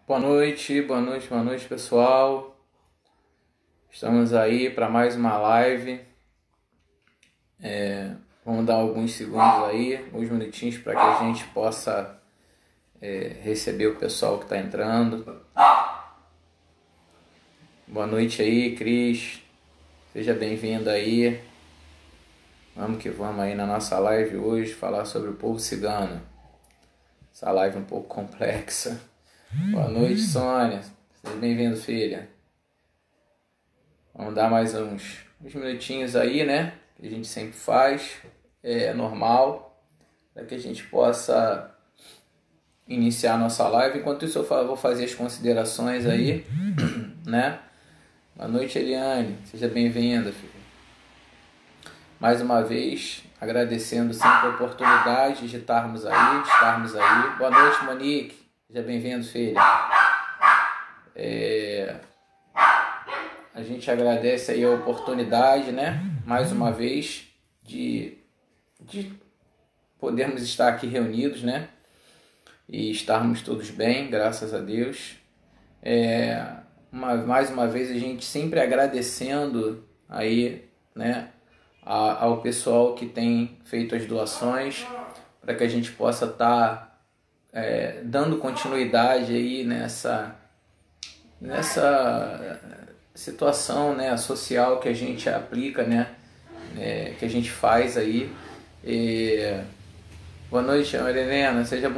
Boa noite, pessoal. Estamos aí para mais uma live. Vamos dar alguns segundos aí, alguns minutinhos para que a gente possa receber o pessoal que está entrando. Boa noite aí, Cris. Seja bem-vindo aí. Vamos que vamos aí na nossa live hoje falar sobre o povo cigano. Essa live é um pouco complexa. Boa noite, Sônia. Seja bem-vindo, filha. Vamos dar mais uns minutinhos aí, né? Que a gente sempre faz. É normal. Para que a gente possa iniciar a nossa live. Enquanto isso, eu vou fazer as considerações aí, né? Boa noite, Eliane. Seja bem-vinda, filha. Mais uma vez, agradecendo sempre a oportunidade de estarmos aí. Boa noite, Monique. Seja bem-vindo, filha. A gente agradece aí a oportunidade, né? Mais uma vez, de podermos estar aqui reunidos, né? E estarmos todos bem, graças a Deus. Mais uma vez, a gente sempre agradecendo aí, né? Ao pessoal que tem feito as doações, para que a gente possa estar dando continuidade aí nessa situação, né, social que a gente aplica, né, que a gente faz aí. Boa noite, Ana Helena, seja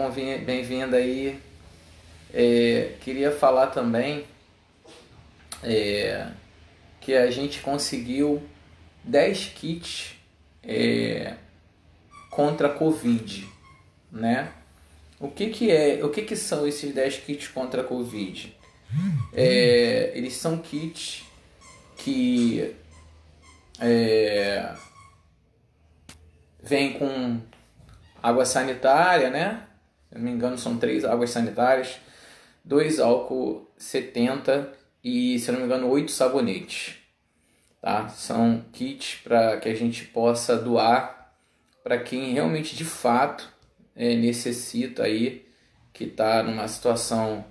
bem-vinda aí. Queria falar também que a gente conseguiu 10 kits contra a Covid, né? O que são esses 10 kits contra a Covid? Eles são kits que vêm com água sanitária, né? Se não me engano, são 3 águas sanitárias, 2 álcool 70 e, se não me engano, 8 sabonetes. Tá? São kits para que a gente possa doar para quem realmente de fato necessita aí, que está numa situação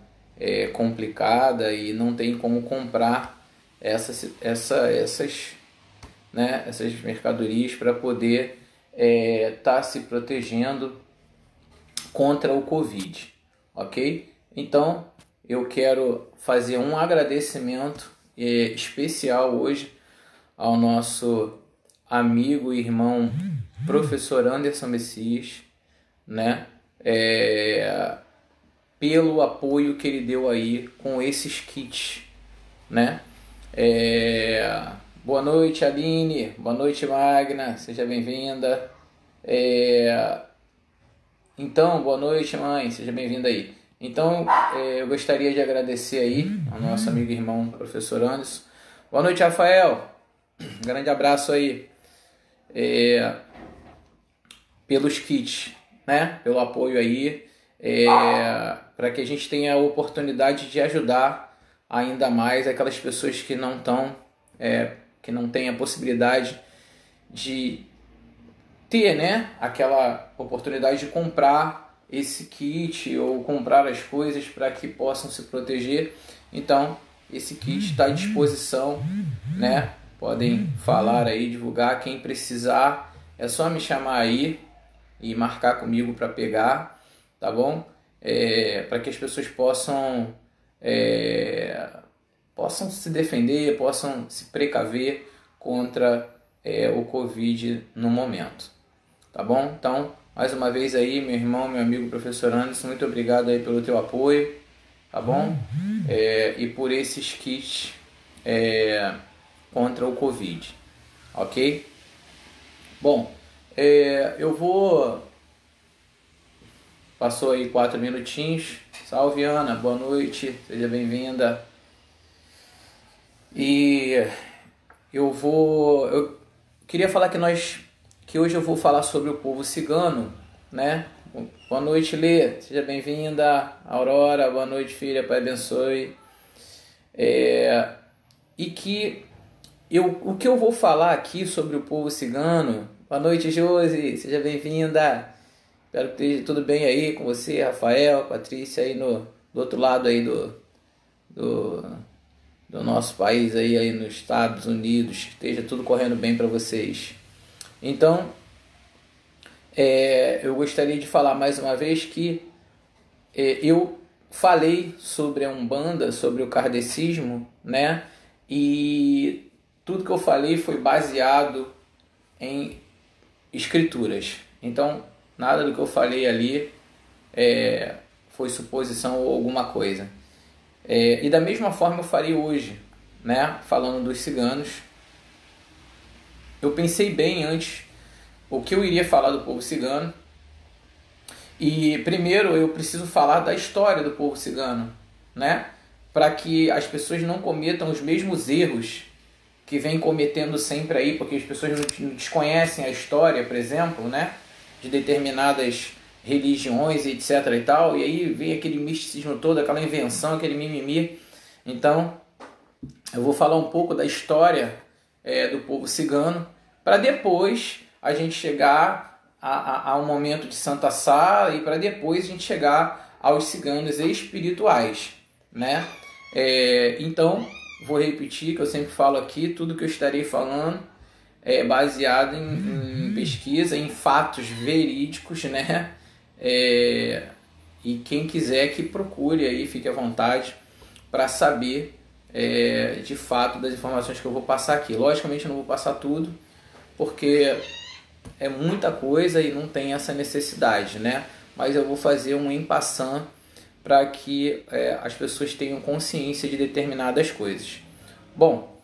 complicada e não tem como comprar essas mercadorias para poder estar se protegendo contra o Covid, ok? Então eu quero fazer um agradecimento especial hoje ao nosso amigo e irmão professor Anderson Messias, né? Pelo apoio que ele deu aí com esses kits, né? Boa noite, Aline. Boa noite, Magna. Seja bem-vinda. Então, boa noite, mãe. Seja bem-vinda aí. Então, eu gostaria de agradecer aí ao nosso amigo e irmão professor Anderson. Boa noite, Rafael. Um grande abraço aí. Pelos kits, né? Pelo apoio aí. Para que a gente tenha a oportunidade de ajudar ainda mais aquelas pessoas que não têm a possibilidade de ter, né, aquela oportunidade de comprar esse kit ou comprar as coisas para que possam se proteger. Então, esse kit está à disposição, né? Podem falar aí, divulgar. Quem precisar, é só me chamar aí e marcar comigo para pegar, tá bom? Para que as pessoas possam se defender, possam se precaver contra o Covid no momento, tá bom? Então, mais uma vez aí, meu irmão, meu amigo professor Anderson, muito obrigado aí pelo teu apoio, tá bom? E por esses kits contra o Covid, ok? Bom, eu vou... Passou aí 4 minutinhos. Salve, Ana, boa noite, seja bem-vinda. E eu queria falar que hoje eu vou falar sobre o povo cigano, né? Boa noite, Lê, seja bem-vinda. Aurora, boa noite, filha, Pai abençoe. O que eu vou falar aqui sobre o povo cigano. Boa noite, Josi, seja bem-vinda. Espero que esteja tudo bem aí com você, Rafael, Patrícia aí no do outro lado aí do nosso país, aí nos Estados Unidos, que esteja tudo correndo bem para vocês. Então, eu gostaria de falar mais uma vez que eu falei sobre a Umbanda, sobre o kardecismo, né? E tudo que eu falei foi baseado em escrituras. Então, nada do que eu falei ali foi suposição ou alguma coisa. E da mesma forma eu farei hoje, né? Falando dos ciganos. Eu pensei bem antes o que eu iria falar do povo cigano. E primeiro eu preciso falar da história do povo cigano, né? Para que as pessoas não cometam os mesmos erros que vem cometendo sempre aí, porque as pessoas não desconhecem a história, por exemplo, né? De determinadas religiões, etc. e tal, e aí vem aquele misticismo todo, aquela invenção, aquele mimimi. Então, eu vou falar um pouco da história do povo cigano, para depois a gente chegar a um momento de Santa Sara e para depois a gente chegar aos ciganos espirituais, né? Então, vou repetir que eu sempre falo aqui, tudo que eu estarei falando é baseado em pesquisa, em fatos verídicos, né? E quem quiser que procure aí, fique à vontade para saber de fato das informações que eu vou passar aqui. Logicamente eu não vou passar tudo, porque é muita coisa e não tem essa necessidade, né? Mas eu vou fazer um en passant para que as pessoas tenham consciência de determinadas coisas. Bom,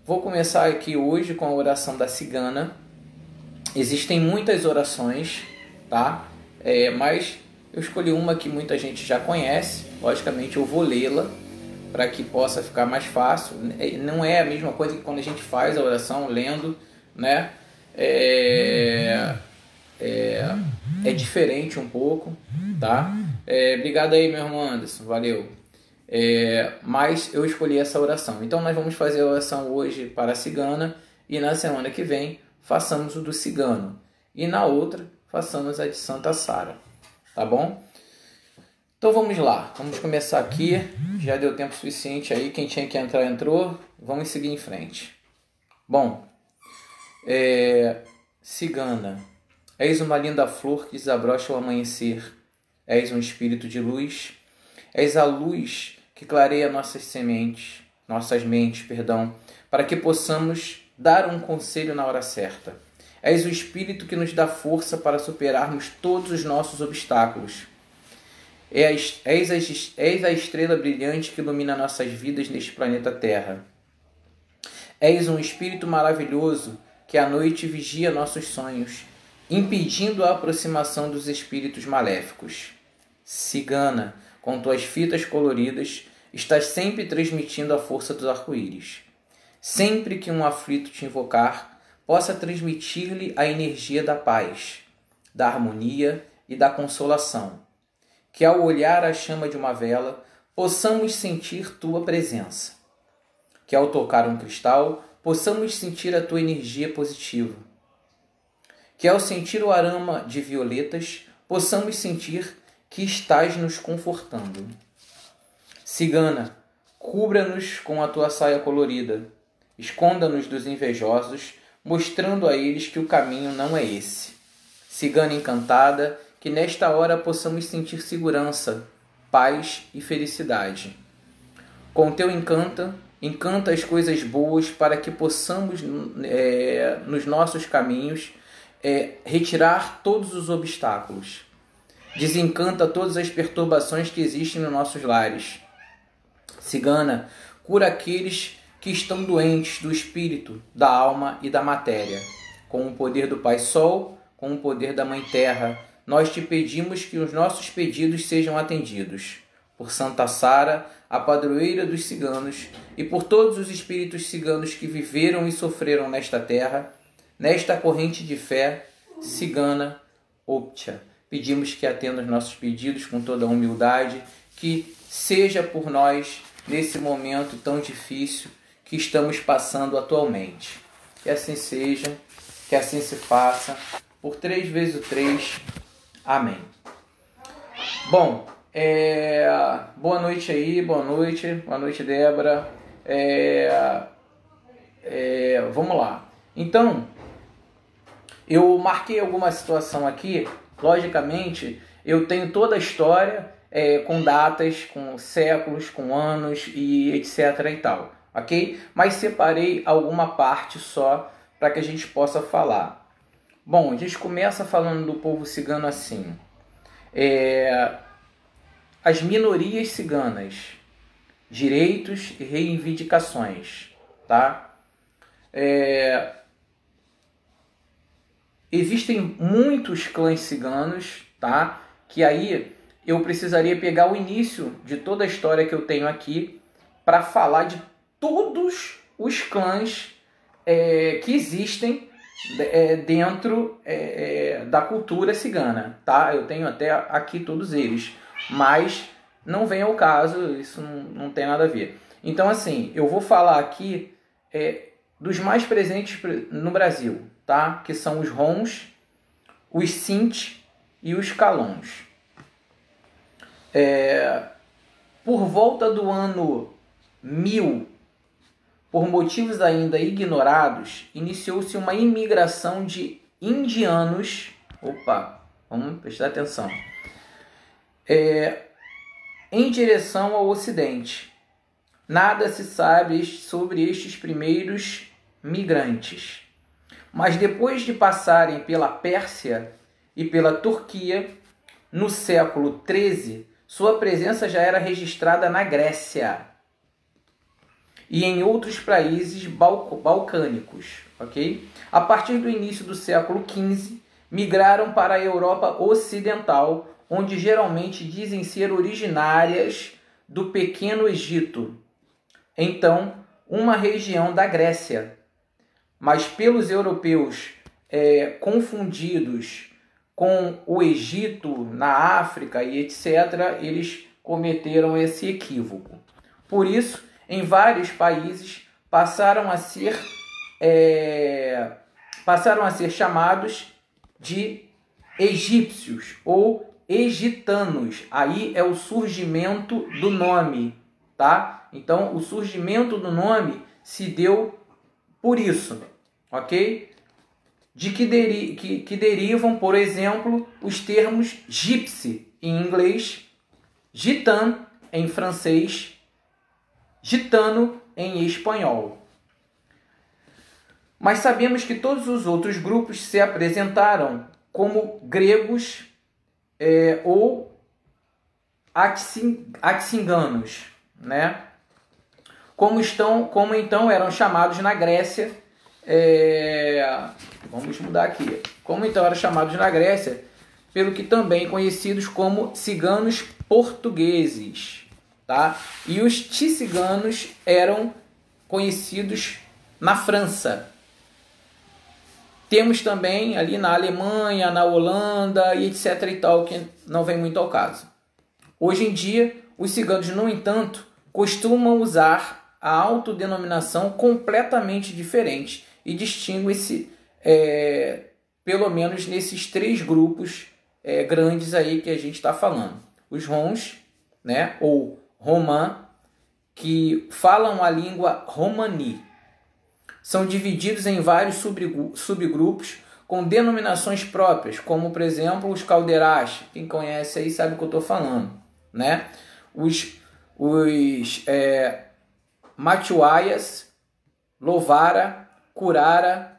vou começar aqui hoje com a oração da cigana. Existem muitas orações, tá? Mas eu escolhi uma que muita gente já conhece. Logicamente eu vou lê-la para que possa ficar mais fácil. Não é a mesma coisa que quando a gente faz a oração lendo, né? É diferente um pouco, tá? Obrigado aí, meu irmão Anderson, valeu. Mas eu escolhi essa oração. Então nós vamos fazer a oração hoje para a cigana e na semana que vem façamos o do cigano. E na outra façamos a de Santa Sara, tá bom? Então vamos lá, vamos começar aqui. Já deu tempo suficiente aí, quem tinha que entrar entrou. Vamos seguir em frente. Bom, cigana, és uma linda flor que desabrocha ao amanhecer. És um espírito de luz. És a luz que clareia nossas mentes, para que possamos dar um conselho na hora certa. És o espírito que nos dá força para superarmos todos os nossos obstáculos. És a estrela brilhante que ilumina nossas vidas neste planeta Terra. És um espírito maravilhoso que à noite vigia nossos sonhos, impedindo a aproximação dos espíritos maléficos. Cigana, com tuas fitas coloridas, estás sempre transmitindo a força dos arco-íris. Sempre que um aflito te invocar, possa transmitir-lhe a energia da paz, da harmonia e da consolação. Que ao olhar a chama de uma vela, possamos sentir tua presença. Que ao tocar um cristal, possamos sentir a tua energia positiva. Que ao sentir o aroma de violetas, possamos sentir que estás nos confortando. Cigana, cubra-nos com a tua saia colorida, esconda-nos dos invejosos, mostrando a eles que o caminho não é esse. Cigana encantada, que nesta hora possamos sentir segurança, paz e felicidade. Com teu encanto, encanta as coisas boas para que possamos, nos nossos caminhos, retirar todos os obstáculos. Desencanta todas as perturbações que existem nos nossos lares. Cigana, cura aqueles que estão doentes do espírito, da alma e da matéria. Com o poder do Pai Sol, com o poder da Mãe Terra, nós te pedimos que os nossos pedidos sejam atendidos. Por Santa Sara, a padroeira dos ciganos, e por todos os espíritos ciganos que viveram e sofreram nesta terra, nesta corrente de fé, cigana Optia, pedimos que atenda os nossos pedidos com toda a humildade, que seja por nós nesse momento tão difícil que estamos passando atualmente. Que assim seja, que assim se faça, por 3 vezes o 3. Amém. Bom, Boa noite aí, boa noite, Débora. Vamos lá. Então, eu marquei alguma situação aqui. Logicamente, eu tenho toda a história com datas, com séculos, com anos e etc e tal, ok? Mas separei alguma parte só para que a gente possa falar. Bom, a gente começa falando do povo cigano assim. As minorias ciganas, direitos e reivindicações, tá? Existem muitos clãs ciganos, tá? Que aí eu precisaria pegar o início de toda a história que eu tenho aqui para falar de todos os clãs que existem dentro da cultura cigana, tá? Eu tenho até aqui todos eles, mas não vem ao caso, isso não tem nada a ver. Então, assim, eu vou falar aqui dos mais presentes no Brasil, tá? Que são os Rons, os Sint e os Calons. Por volta do ano 1000, por motivos ainda ignorados, iniciou-se uma imigração de indianos. Opa, vamos prestar atenção. Em direção ao Ocidente. Nada se sabe sobre estes primeiros migrantes. Mas depois de passarem pela Pérsia e pela Turquia, no século XIII, sua presença já era registrada na Grécia e em outros países balcânicos, ok? A partir do início do século XV, migraram para a Europa Ocidental, onde geralmente dizem ser originárias do Pequeno Egito, então uma região da Grécia, mas pelos europeus confundidos com o Egito na África e etc., eles cometeram esse equívoco. Por isso, em vários países passaram a ser chamados de egípcios ou egitanos. Aí é o surgimento do nome, tá? Então, o surgimento do nome se deu por isso, ok? De que derivam, por exemplo, os termos gypsy em inglês, gitan em francês, gitano em espanhol. Mas sabemos que todos os outros grupos se apresentaram como gregos ou axinganos, né? Como então eram chamados na Grécia. Vamos mudar aqui. Como então eram chamados na Grécia, pelo que também conhecidos como ciganos portugueses, tá? E os ciganos eram conhecidos na França. Temos também ali na Alemanha, na Holanda e etc e tal, que não vem muito ao caso. Hoje em dia, os ciganos, no entanto, costumam usar a autodenominação completamente diferente e distinguem-se, pelo menos nesses três grupos grandes aí que a gente está falando. Os Rons, né, ou Romã, que falam a língua romani. São divididos em vários subgrupos com denominações próprias, como, por exemplo, os Calderás. Quem conhece aí sabe o que eu estou falando, né? Os Machuaias, Lovara, Curara,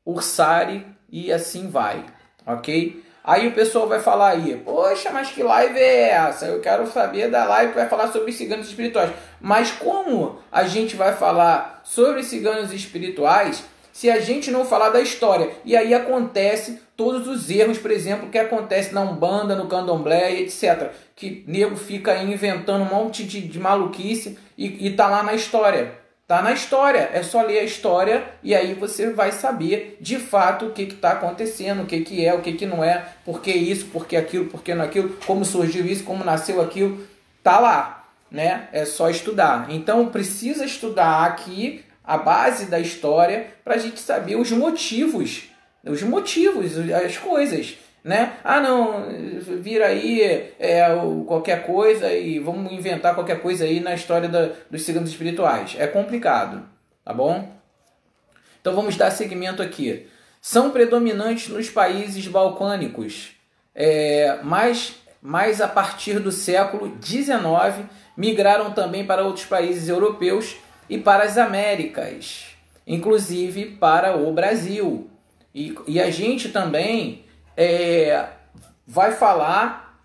Ursari e assim vai, ok? Aí o pessoal vai falar aí, poxa, mas que live é essa? Eu quero saber da live que vai falar sobre ciganos espirituais. Mas como a gente vai falar sobre ciganos espirituais se a gente não falar da história? E aí acontece todos os erros, por exemplo, que acontece na Umbanda, no Candomblé, etc. Que nego fica aí inventando um monte de maluquice e tá lá na história. Tá na história, é só ler a história e aí você vai saber de fato o que está acontecendo, o que é, o que não é, por que isso, por que aquilo, por que não aquilo, como surgiu isso, como nasceu aquilo, tá lá, né? É só estudar. Então precisa estudar aqui a base da história para a gente saber os motivos, as coisas. né? Ah, não, vira aí qualquer coisa e vamos inventar qualquer coisa aí na história dos ciganos espirituais. É complicado, tá bom? Então vamos dar seguimento aqui. São predominantes nos países balcânicos, mas a partir do século XIX migraram também para outros países europeus e para as Américas, inclusive para o Brasil. E a gente também vai falar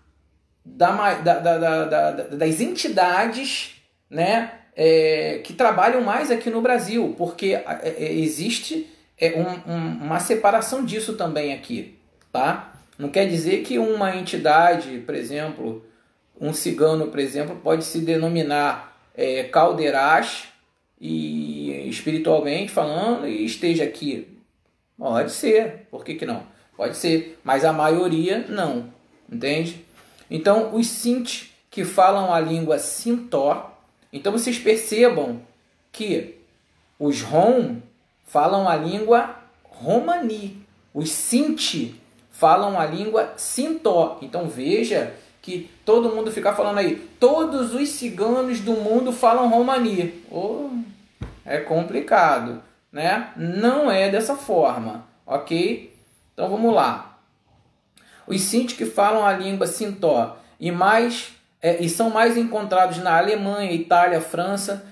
das entidades, né, que trabalham mais aqui no Brasil, porque existe uma separação disso também aqui, tá? Não quer dizer que uma entidade, por exemplo, um cigano, por exemplo, pode se denominar Caldeirás e espiritualmente falando e esteja aqui. Pode ser, por que não? Pode ser, mas a maioria não, entende? Então, os Sinti que falam a língua Sintó, então vocês percebam que os Rom falam a língua Romani, os Sinti falam a língua Sintó. Então veja que todo mundo fica falando aí, todos os ciganos do mundo falam Romani. É complicado, né? Não é dessa forma, ok? Então vamos lá. Os Sinti que falam a língua Sintó e são mais encontrados na Alemanha, Itália, França,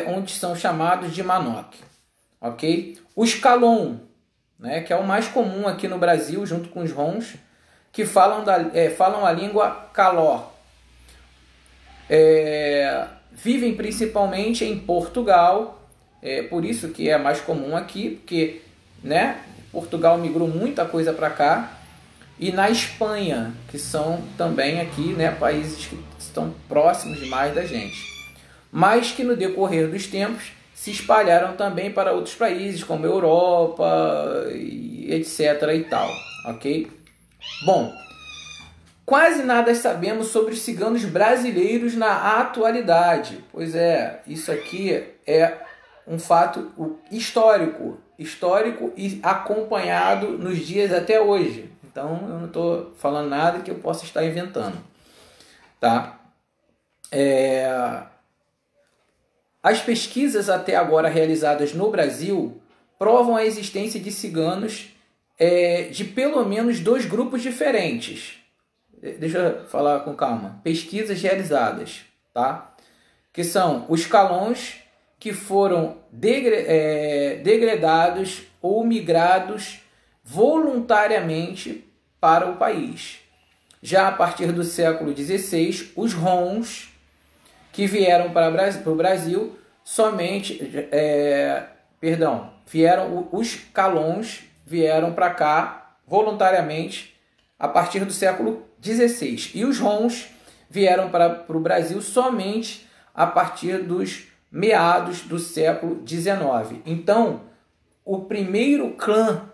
onde são chamados de Manok, ok? Os Calon, né, que é o mais comum aqui no Brasil, junto com os Roms, que falam a língua Caló. Vivem principalmente em Portugal, por isso que é mais comum aqui, porque, né, Portugal migrou muita coisa para cá, e na Espanha, que são também aqui, né, países que estão próximos demais da gente, mas que no decorrer dos tempos se espalharam também para outros países, como Europa, e etc. e tal, ok? Bom, quase nada sabemos sobre os ciganos brasileiros na atualidade. Pois é, isso aqui é um fato histórico e acompanhado nos dias até hoje. Então, eu não estou falando nada que eu possa estar inventando, tá? As pesquisas até agora realizadas no Brasil provam a existência de ciganos de pelo menos 2 grupos diferentes. Deixa eu falar com calma. Pesquisas realizadas, tá? Que são os calões que foram degradados ou migrados voluntariamente para o país. Já a partir do século XVI, os Roms que vieram para o Brasil os Calons vieram para cá voluntariamente a partir do século XVI. E os Roms vieram para o Brasil somente a partir dos meados do século XIX. Então, o primeiro clã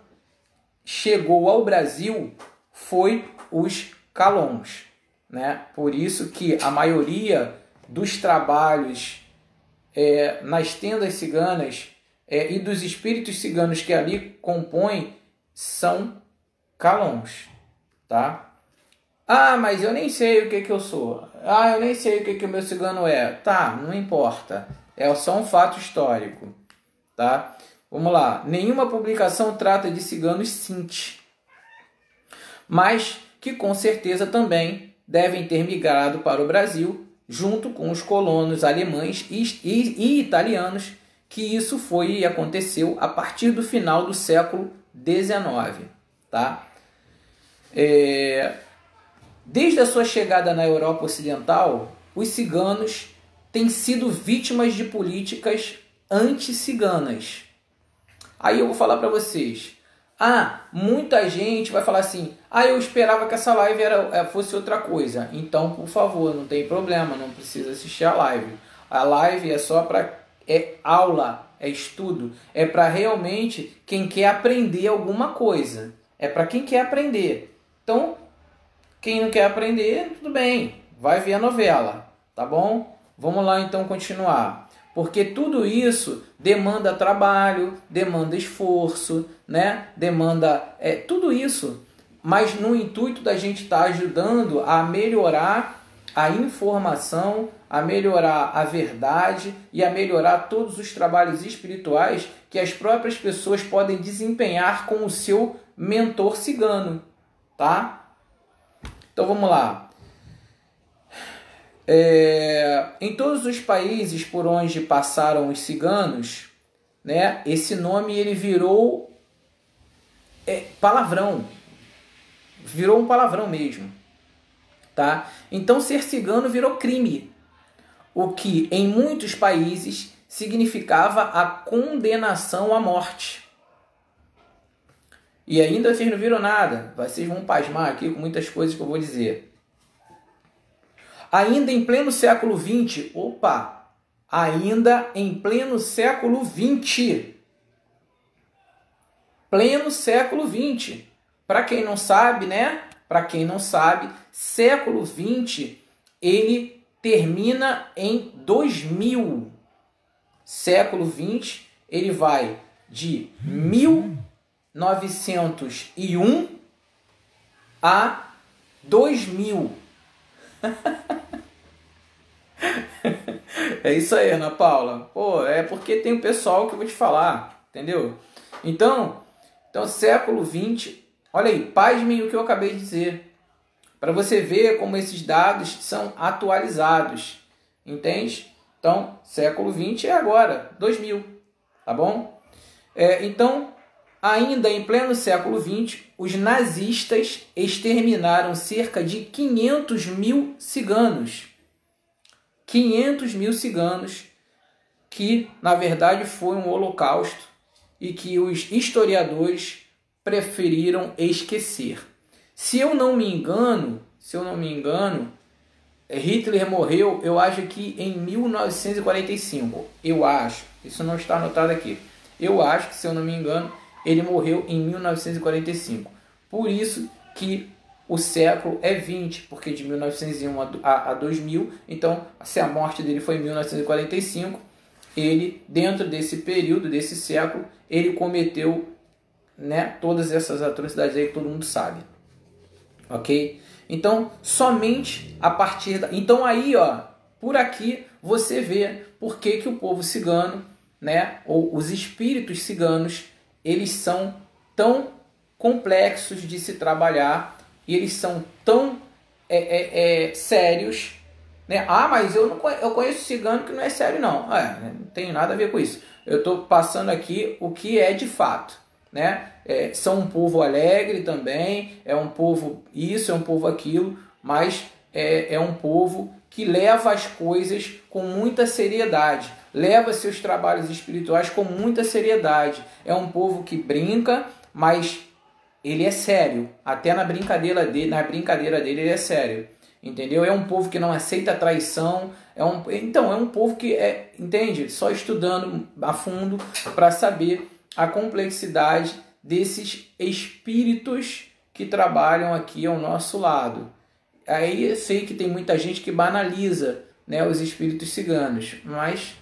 chegou ao Brasil foi os Calons, né? Por isso que a maioria dos trabalhos nas tendas ciganas e dos espíritos ciganos que ali compõem são Calons, tá? Ah, mas eu nem sei o que eu sou. Ah, eu nem sei o que o meu cigano é. Tá, não importa. É só um fato histórico, tá? Vamos lá. Nenhuma publicação trata de ciganos Sinti, mas que com certeza também devem ter migrado para o Brasil junto com os colonos alemães e italianos, que isso foi e aconteceu a partir do final do século XIX, tá? Desde a sua chegada na Europa Ocidental, os ciganos têm sido vítimas de políticas anti-ciganas. Aí eu vou falar para vocês. Muita gente vai falar assim, eu esperava que essa live fosse outra coisa. Então, por favor, não tem problema, não precisa assistir a live. A live é só para aula, é estudo, é para realmente quem quer aprender alguma coisa. É para quem quer aprender. Então, quem não quer aprender, tudo bem, vai ver a novela, tá bom? Vamos lá então continuar. Porque tudo isso demanda trabalho, demanda esforço, né? Demanda tudo isso. mas no intuito da gente estar ajudando a melhorar a informação, a melhorar a verdade e a melhorar todos os trabalhos espirituais que as próprias pessoas podem desempenhar com o seu mentor cigano, tá? Então vamos lá. Em todos os países por onde passaram os ciganos, né, esse nome ele virou palavrão, virou um palavrão mesmo, tá? Então ser cigano virou crime, o que em muitos países significava a condenação à morte. E ainda vocês não viram nada, vocês vão pasmar aqui com muitas coisas que eu vou dizer. Ainda em pleno século XX, ainda em pleno século XX, pleno século XX, para quem não sabe, né? Para quem não sabe, século XX, ele termina em 2000. Século XX, ele vai de 1901 a 2000. É isso aí, Ana Paula. Pô, é porque tem um pessoal que eu vou te falar, entendeu? Então século XX, olha aí, pasmem o que eu acabei de dizer, para você ver como esses dados são atualizados, entende? Então, século XX é agora, 2000, tá bom? Então, ainda em pleno século XX, os nazistas exterminaram cerca de 500 mil ciganos. 500 mil ciganos, que na verdade foi um holocausto e que os historiadores preferiram esquecer. Se eu não me engano, Hitler morreu, eu acho que em 1945. Eu acho, isso não está anotado aqui. Eu acho que, se eu não me engano, ele morreu em 1945. Por isso que o século é 20, porque de 1901 a 2000, então se a morte dele foi em 1945, ele, dentro desse período, desse século, ele cometeu, né, todas essas atrocidades aí que todo mundo sabe. Ok? Então, somente a partir da... Então aí, por aqui você vê por que o povo cigano, né, ou os espíritos ciganos, eles são tão complexos de se trabalhar e eles são tão sérios, né? Mas eu conheço cigano que não é sério, não. Não tem nada a ver com isso. Eu estou passando aqui o que é de fato, né? São um povo alegre também, é um povo isso, é um povo aquilo, mas é um povo que leva as coisas com muita seriedade, leva seus trabalhos espirituais com muita seriedade. É um povo que brinca, mas ele é sério. Até na brincadeira dele ele é sério. Entendeu? É um povo que não aceita traição. Então, é um povo que entende? Só estudando a fundo para saber a complexidade desses espíritos que trabalham aqui ao nosso lado. Aí eu sei que tem muita gente que banaliza, né, os espíritos ciganos, mas,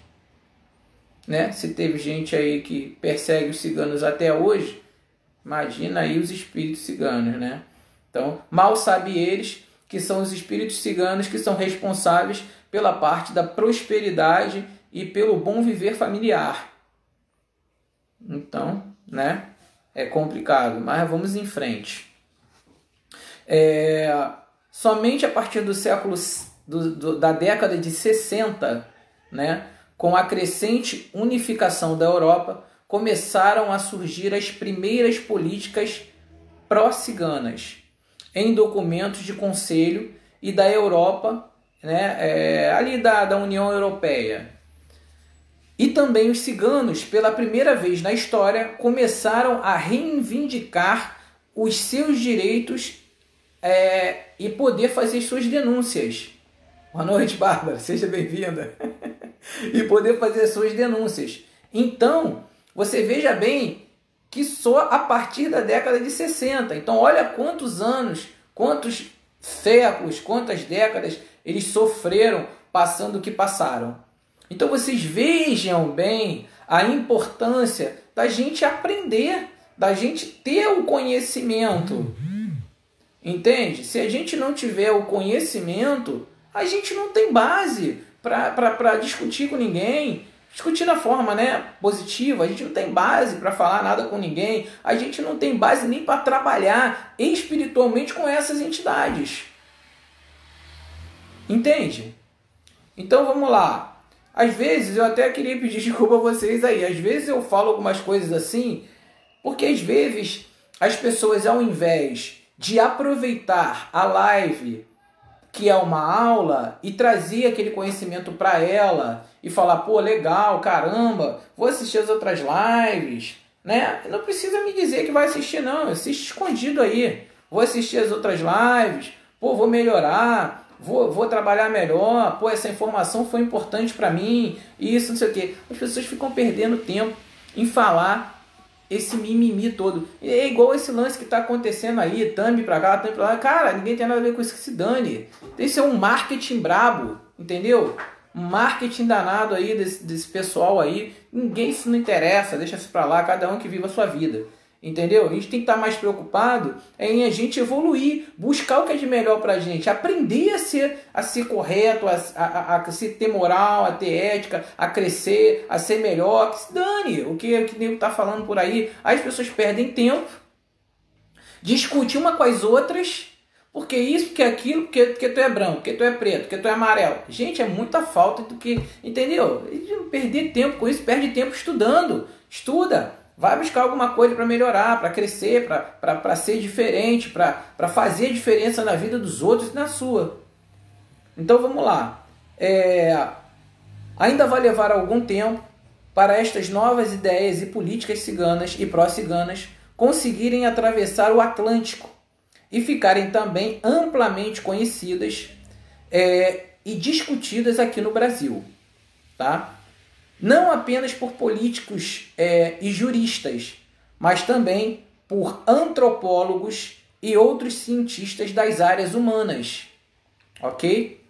né, se teve gente aí que persegue os ciganos até hoje, imagina aí os espíritos ciganos, né? Então, mal sabe eles que são os espíritos ciganos que são responsáveis pela parte da prosperidade e pelo bom viver familiar. Então, né, é complicado, mas vamos em frente. Somente a partir do século da década de 60, né, com a crescente unificação da Europa, começaram a surgir as primeiras políticas pró-ciganas em documentos de conselho e da Europa, né, ali da União Europeia. E também os ciganos, pela primeira vez na história, começaram a reivindicar os seus direitos e poder fazer suas denúncias. Boa noite, Bárbara, seja bem-vinda. E poder fazer suas denúncias. Então, você veja bem que só a partir da década de 60. Então, olha quantos anos, quantos séculos, quantas décadas eles sofreram passando o que passaram. Então, vocês vejam bem a importância da gente aprender, da gente ter o conhecimento. Entende? Se a gente não tiver o conhecimento, a gente não tem base para discutir com ninguém. Discutir da forma, né, positiva. A gente não tem base para falar nada com ninguém. A gente não tem base nem para trabalhar espiritualmente com essas entidades. Entende? Então vamos lá. Às vezes eu até queria pedir desculpa a vocês aí. Às vezes eu falo algumas coisas assim, porque às vezes as pessoas, ao invés de aproveitar a live, que é uma aula, e trazer aquele conhecimento para ela e falar, pô, legal, caramba, vou assistir as outras lives, né? Não precisa me dizer que vai assistir, não. Assiste escondido aí. Vou assistir as outras lives, pô, vou melhorar, vou trabalhar melhor, pô, essa informação foi importante para mim, isso, não sei o quê. As pessoas ficam perdendo tempo em falar esse mimimi todo. É igual esse lance que está acontecendo aí, thumb pra cá, thumb pra lá. Cara, ninguém tem nada a ver com isso, que se dane. Esse é um marketing brabo, entendeu? Um marketing danado aí desse pessoal aí. Ninguém se não interessa, deixa isso pra lá, cada um que viva a sua vida. Entendeu? A gente tem que estar mais preocupado em a gente evoluir, buscar o que é de melhor pra gente, aprender a ser correto, a ter moral, a ter ética, a crescer, a ser melhor. Que se dane o que o nego tá falando por aí. As pessoas perdem tempo, discutem uma com as outras, porque isso, porque aquilo, porque tu é branco, porque tu é preto, porque tu é amarelo. Gente, é muita falta do que, entendeu? Perder tempo com isso, perde tempo estudando. Estuda. Vai buscar alguma coisa para melhorar, para crescer, para ser diferente, para fazer diferença na vida dos outros e na sua. Então vamos lá. Ainda vai levar algum tempo para estas novas ideias e políticas ciganas e pró-ciganas conseguirem atravessar o Atlântico e ficarem também amplamente conhecidas e discutidas aqui no Brasil. Tá? Não apenas por políticos e juristas, mas também por antropólogos e outros cientistas das áreas humanas. Ok?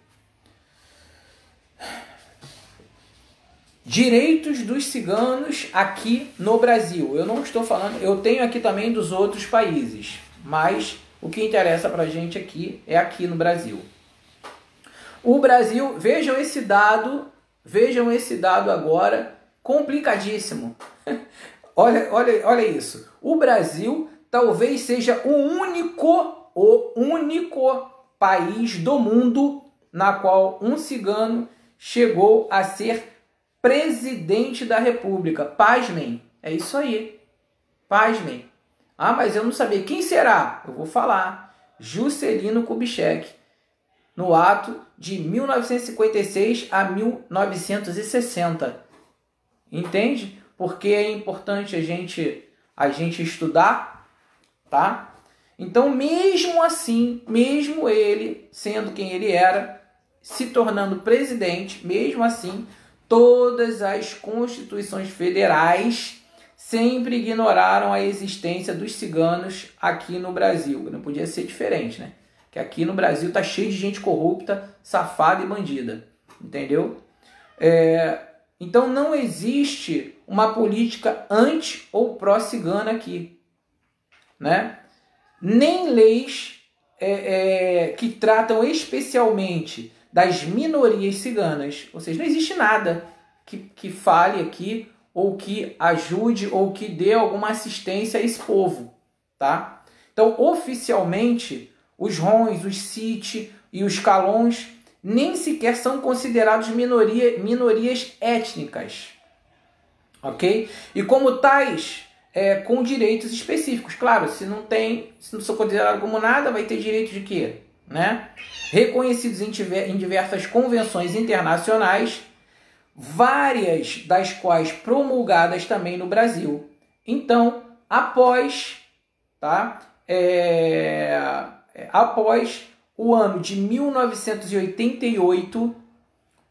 Direitos dos ciganos aqui no Brasil. Eu não estou falando, eu tenho aqui também dos outros países, mas o que interessa pra gente aqui é aqui no Brasil. O Brasil, vejam esse dado agora, complicadíssimo. olha isso. O Brasil talvez seja o único país do mundo na qual um cigano chegou a ser presidente da República. Pasmem, é isso aí. Pasmem. Ah, mas eu não sabia. Quem será? Eu vou falar. Juscelino Kubitschek. No ato de 1956 a 1960. Entende? Porque é importante a gente estudar, tá? Então, mesmo assim, mesmo ele sendo quem ele era, se tornando presidente, mesmo assim, todas as constituições federais sempre ignoraram a existência dos ciganos aqui no Brasil. Não podia ser diferente, né? Que aqui no Brasil tá cheio de gente corrupta, safada e bandida. Entendeu? Então não existe uma política anti- ou pró-cigana aqui. Né? Nem leis que tratam especialmente das minorias ciganas. Ou seja, não existe nada que fale aqui, ou que ajude, ou que dê alguma assistência a esse povo. Tá? Então, oficialmente, os Rons, os Siti e os Calons nem sequer são considerados minorias étnicas. Ok? E como tais, com direitos específicos. Claro, se não sou considerado como nada, vai ter direito de quê? Né? Reconhecidos em diversas convenções internacionais, várias das quais promulgadas também no Brasil. Então, após o ano de 1988,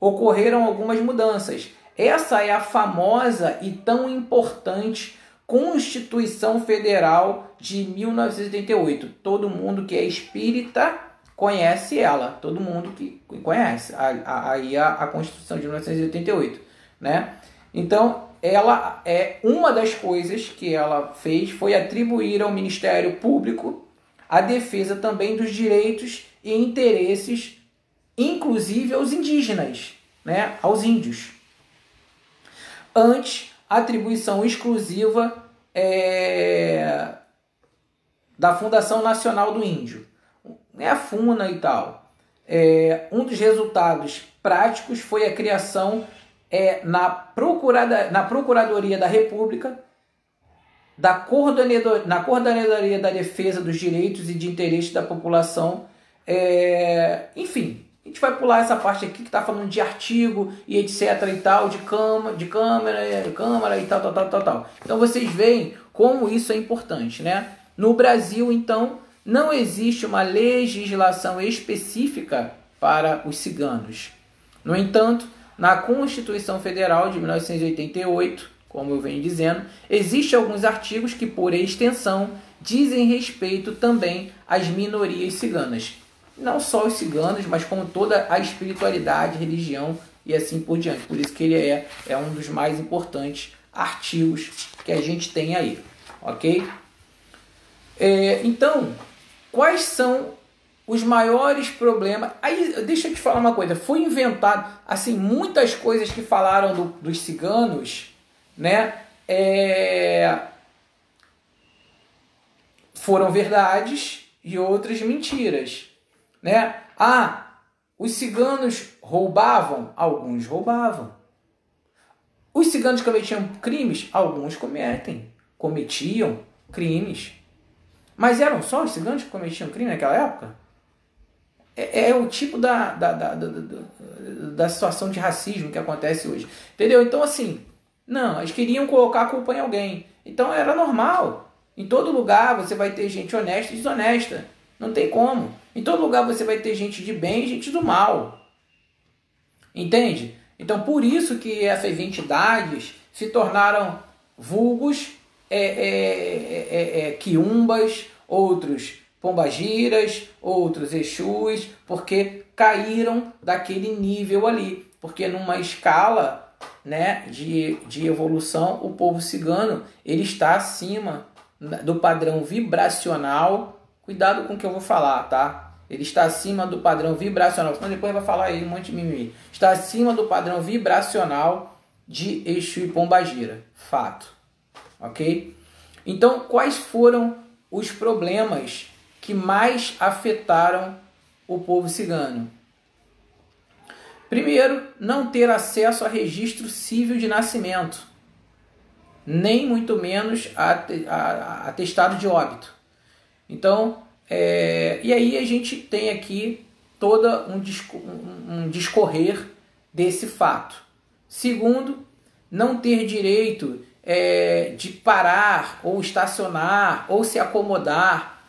ocorreram algumas mudanças. Essa é a famosa e tão importante Constituição Federal de 1988. Todo mundo que é espírita conhece ela. Todo mundo que conhece a Constituição de 1988. Né? Então, ela uma das coisas que ela fez foi atribuir ao Ministério Público a defesa também dos direitos e interesses, inclusive aos indígenas, né, aos índios. Antes, a atribuição exclusiva da Fundação Nacional do Índio, a FUNA e tal. Um dos resultados práticos foi a criação na Procuradoria da República, na Coordenadoria da Defesa dos Direitos e de Interesses da População. Enfim, a gente vai pular essa parte aqui que está falando de artigo e etc e tal, de Câmara e tal. Então vocês veem como isso é importante, né? No Brasil, então, não existe uma legislação específica para os ciganos. No entanto, na Constituição Federal de 1988, como eu venho dizendo, existem alguns artigos que, por extensão, dizem respeito também às minorias ciganas. Não só os ciganos, mas como toda a espiritualidade, religião e assim por diante. Por isso que ele é um dos mais importantes artigos que a gente tem aí, ok? Então, quais são os maiores problemas? Aí, deixa eu te falar uma coisa. Foi inventado, assim, muitas coisas que falaram dos ciganos, né? Foram verdades e outras mentiras, né? Os ciganos roubavam? Alguns roubavam. Os ciganos cometiam crimes? Alguns cometiam crimes. Mas eram só os ciganos que cometiam crime naquela época? É o tipo da situação de racismo que acontece hoje. Entendeu? Então, assim, não, eles queriam colocar a culpa em alguém. Então, era normal. Em todo lugar você vai ter gente honesta e desonesta. Não tem como. Em todo lugar você vai ter gente de bem e gente do mal. Entende? Então, por isso que essas entidades se tornaram vulgos quiumbas, outros pombagiras, outros exus, porque caíram daquele nível ali. Porque numa escala, né, de evolução, o povo cigano ele está acima do padrão vibracional. Cuidado com o que eu vou falar, tá? Ele está acima do padrão vibracional. Senão depois vai falar aí um monte de mimimi. Está acima do padrão vibracional de Exu e Pombagira. Fato. Ok? Então, quais foram os problemas que mais afetaram o povo cigano? Primeiro, não ter acesso a registro civil de nascimento, nem muito menos a atestado de óbito. Então, e aí a gente tem aqui todo um discorrer desse fato. Segundo, não ter direito de parar ou estacionar ou se acomodar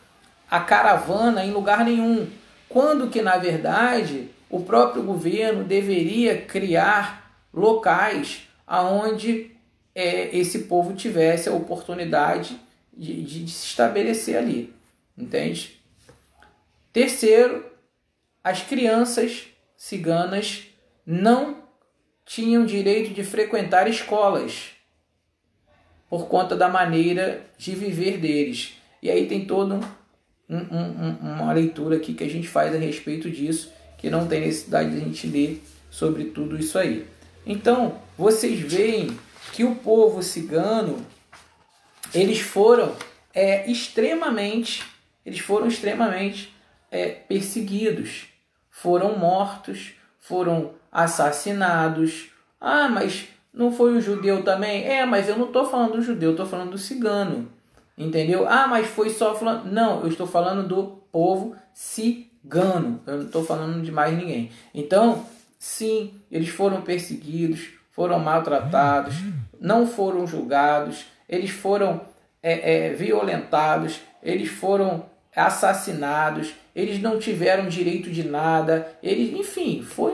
a caravana em lugar nenhum, quando que na verdade o próprio governo deveria criar locais aonde esse povo tivesse a oportunidade de se estabelecer ali, entende? Terceiro, as crianças ciganas não tinham direito de frequentar escolas por conta da maneira de viver deles. E aí tem toda uma leitura aqui que a gente faz a respeito disso, que não tem necessidade de a gente ler sobre tudo isso aí. Então, vocês veem que o povo cigano, eles foram extremamente perseguidos, foram mortos, foram assassinados. Mas não foi o judeu também? Mas eu não estou falando do judeu, estou falando do cigano. Entendeu? Mas foi só falando... Não, eu estou falando do povo cigano. Eu não estou falando de mais ninguém. Então, sim, eles foram perseguidos, foram maltratados, não foram julgados, eles foram violentados, eles foram assassinados, eles não tiveram direito de nada, enfim, foi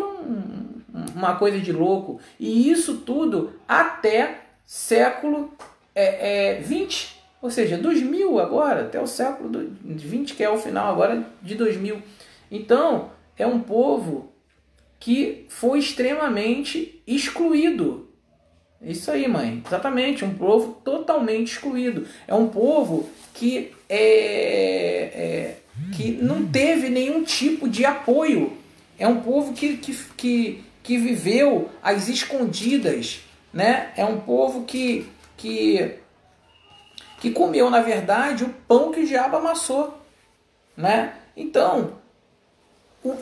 uma coisa de louco. E isso tudo até século 20, ou seja, 2000 agora, até o século 20, que é o final agora de 2000. Então, é um povo que foi extremamente excluído. Isso aí, mãe. Exatamente, um povo totalmente excluído. É um povo que que não teve nenhum tipo de apoio. É um povo que viveu às escondidas, né? É um povo que comeu, na verdade, o pão que o diabo amassou, né? Então,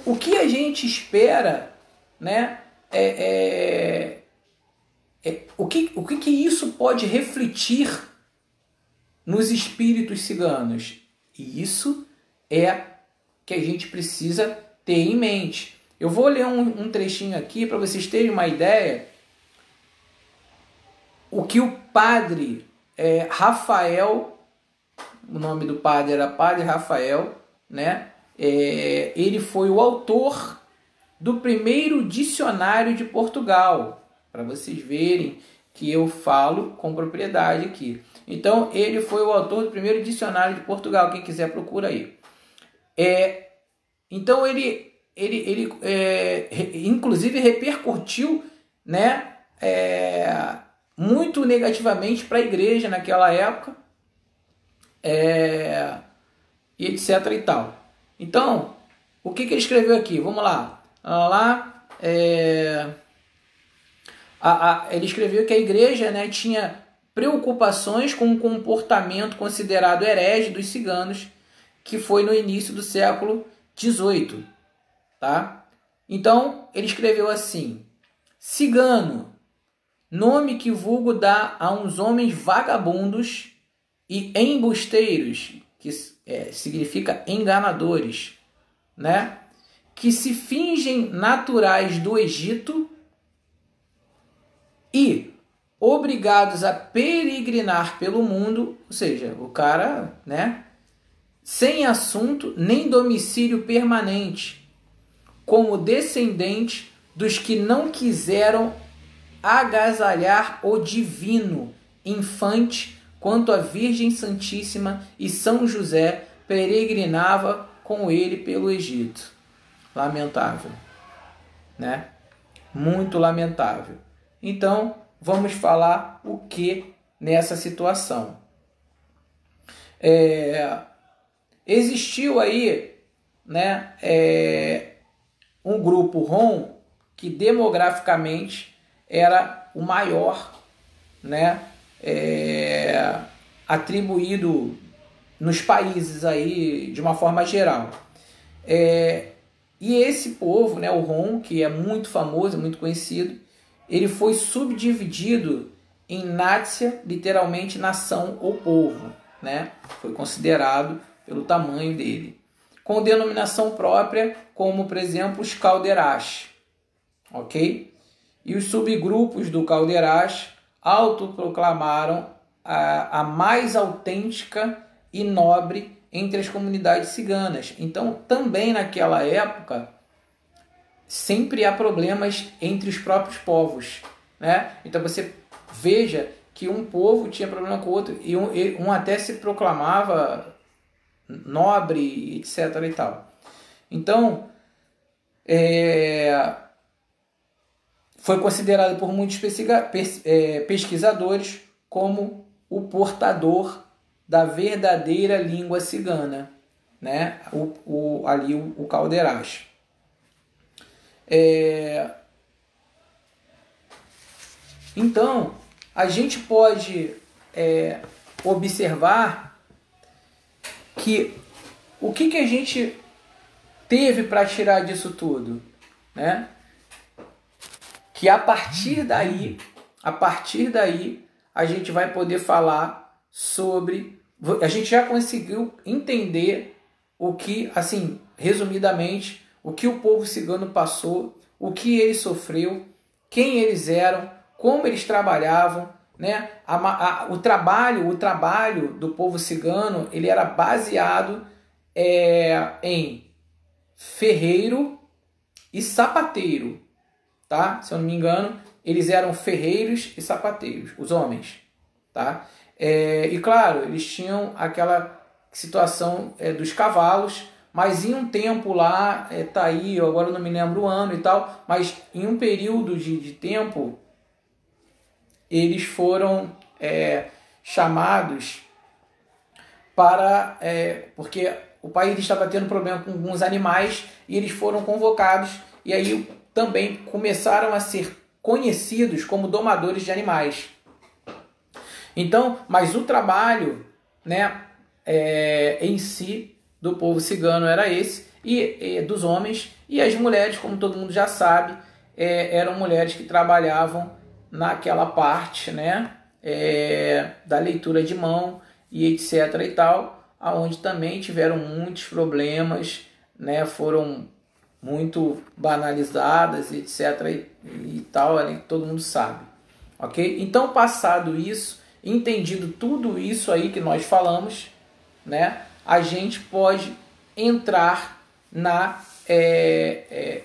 o que a gente espera, né? O que isso pode refletir nos espíritos ciganos? E isso é que a gente precisa ter em mente. Eu vou ler um trechinho aqui para vocês terem uma ideia o que o padre Rafael, o nome do padre era Padre Rafael, né? Ele foi o autor do primeiro dicionário de Portugal, para vocês verem que eu falo com propriedade aqui. Então, ele foi o autor do primeiro dicionário de Portugal, quem quiser procura aí. Então, ele inclusive repercutiu, né, muito negativamente para a igreja naquela época, e etc e tal. Então, o que ele escreveu aqui? Vamos lá. Ele escreveu que a igreja, né, tinha preocupações com o comportamento considerado herege dos ciganos, que foi no início do século XVIII. Tá? Então, ele escreveu assim: cigano, nome que vulgo dá a uns homens vagabundos e embusteiros, que significa enganadores, né? Que se fingem naturais do Egito e obrigados a peregrinar pelo mundo, ou seja, o cara, né, sem assunto nem domicílio permanente, como descendente dos que não quiseram agasalhar o divino infante, quanto a Virgem Santíssima e São José peregrinava com ele pelo Egito. Lamentável, né? Muito lamentável. Então, vamos falar o que nessa situação. Existiu aí, né, um grupo Rom que demograficamente era o maior, né, atribuído nos países aí de uma forma geral. E esse povo, né, o Rom, que é muito famoso, muito conhecido, ele foi subdividido em Nátia, literalmente nação ou povo, né? Foi considerado pelo tamanho dele, com denominação própria, como por exemplo os Calderache, ok? E os subgrupos do Calderache autoproclamaram a mais autêntica e nobre entre as comunidades ciganas. Então, também naquela época, sempre há problemas entre os próprios povos, né? Então você veja que um povo tinha problema com o outro e um até se proclamava nobre, etc. e tal. Então, foi considerado por muitos pesquisadores como o portador da verdadeira língua cigana, né? O Calderache. Então, a gente pode observar que o que a gente teve para tirar disso tudo, né? Que a partir daí a gente vai poder falar sobre... A gente já conseguiu entender o que, assim, resumidamente, o que o povo cigano passou, o que ele sofreu, quem eles eram, como eles trabalhavam, né? O trabalho do povo cigano, ele era baseado em ferreiro e sapateiro, tá? Se eu não me engano, eles eram ferreiros e sapateiros, os homens, tá? E claro, eles tinham aquela situação dos cavalos, mas em um tempo lá, tá aí, eu agora não me lembro o ano e tal, mas em um período de tempo, eles foram chamados para... porque o país estava tendo problema com alguns animais e eles foram convocados e aí também começaram a ser conhecidos como domadores de animais. Então, mas o trabalho, né, em si do povo cigano era esse, e dos homens, e as mulheres, como todo mundo já sabe, eram mulheres que trabalhavam naquela parte, né, da leitura de mão e etc e tal, aonde também tiveram muitos problemas, né, foram muito banalizadas, etc e tal, ali todo mundo sabe, ok? Então, passado isso, entendido tudo isso aí que nós falamos, né, a gente pode entrar na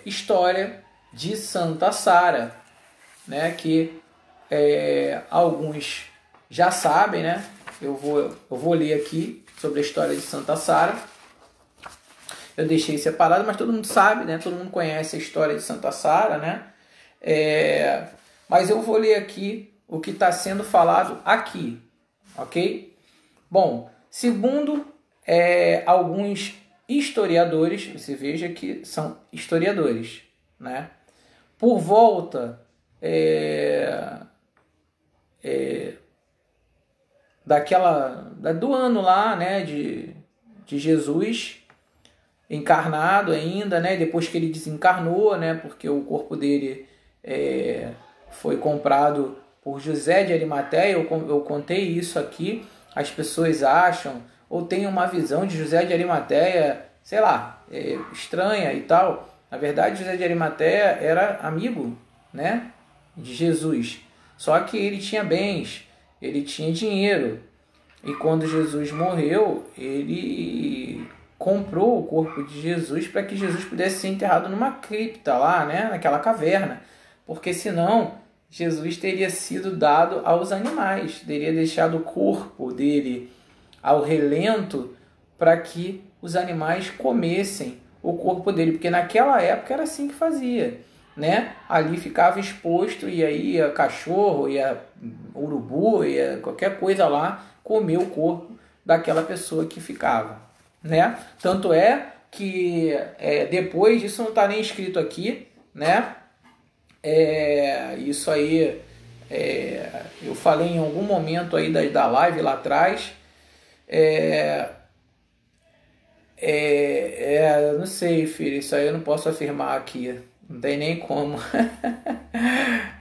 história de Santa Sara, né, que alguns já sabem, né? Eu vou ler aqui sobre a história de Santa Sara. Eu deixei separado, mas todo mundo sabe, né? Todo mundo conhece a história de Santa Sara, né? Mas eu vou ler aqui o que está sendo falado aqui, ok? Bom, segundo alguns historiadores, você veja que são historiadores, né? Por volta do ano lá, né, de Jesus encarnado ainda, né, depois que ele desencarnou, né, porque o corpo dele foi comprado por José de Arimateia. Eu contei isso aqui. As pessoas acham ou têm uma visão de José de Arimateia, sei lá, estranha e tal. Na verdade, José de Arimateia era amigo, né, de Jesus. Só que ele tinha bens, ele tinha dinheiro. E quando Jesus morreu, ele comprou o corpo de Jesus para que Jesus pudesse ser enterrado numa cripta lá, né, naquela caverna. Porque senão Jesus teria sido dado aos animais, teria deixado o corpo dele ao relento para que os animais comessem o corpo dele, porque naquela época era assim que fazia, né? Ali ficava exposto e aí ia cachorro, ia urubu, ia qualquer coisa lá comer o corpo daquela pessoa que ficava, né? Tanto é que depois disso não está nem escrito aqui, né? Isso aí eu falei em algum momento aí da live lá atrás. Não sei, filho, isso aí eu não posso afirmar aqui, não tem nem como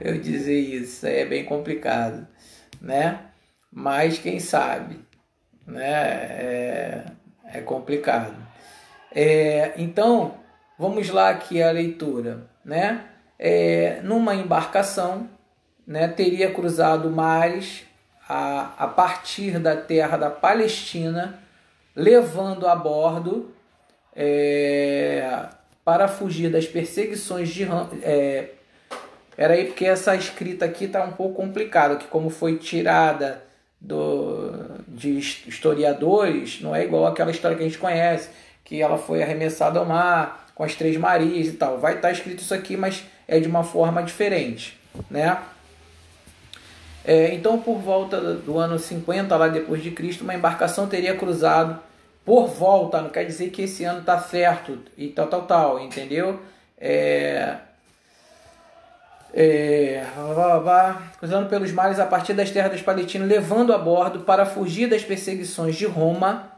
eu dizer isso, é bem complicado, né? Mas quem sabe, né? É complicado. Então, vamos lá aqui a leitura, né? Numa embarcação, né, teria cruzado mares a partir da terra da Palestina, levando a bordo para fugir das perseguições de porque essa escrita aqui está um pouco complicada, que como foi tirada de historiadores, não é igual aquela história que a gente conhece, que ela foi arremessada ao mar com as 3 Marias e tal. Vai estar escrito isso aqui, mas é de uma forma diferente, né? Então, por volta do ano 50 lá depois de Cristo, uma embarcação teria cruzado por volta, não quer dizer que esse ano está certo e tal, entendeu? Cruzando pelos mares a partir das terras dos palestinos, levando a bordo para fugir das perseguições de Roma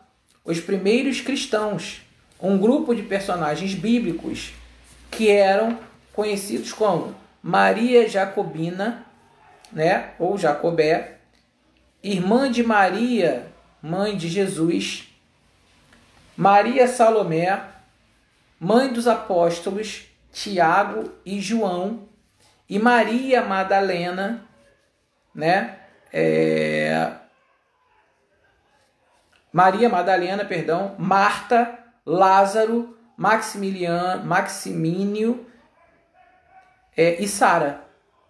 os primeiros cristãos, um grupo de personagens bíblicos que eram conhecidos como Maria Jacobina, né, ou Jacobé, irmã de Maria, mãe de Jesus, Maria Salomé, mãe dos apóstolos Tiago e João, e Maria Madalena, né, Marta, Lázaro, Maximínio e Sara.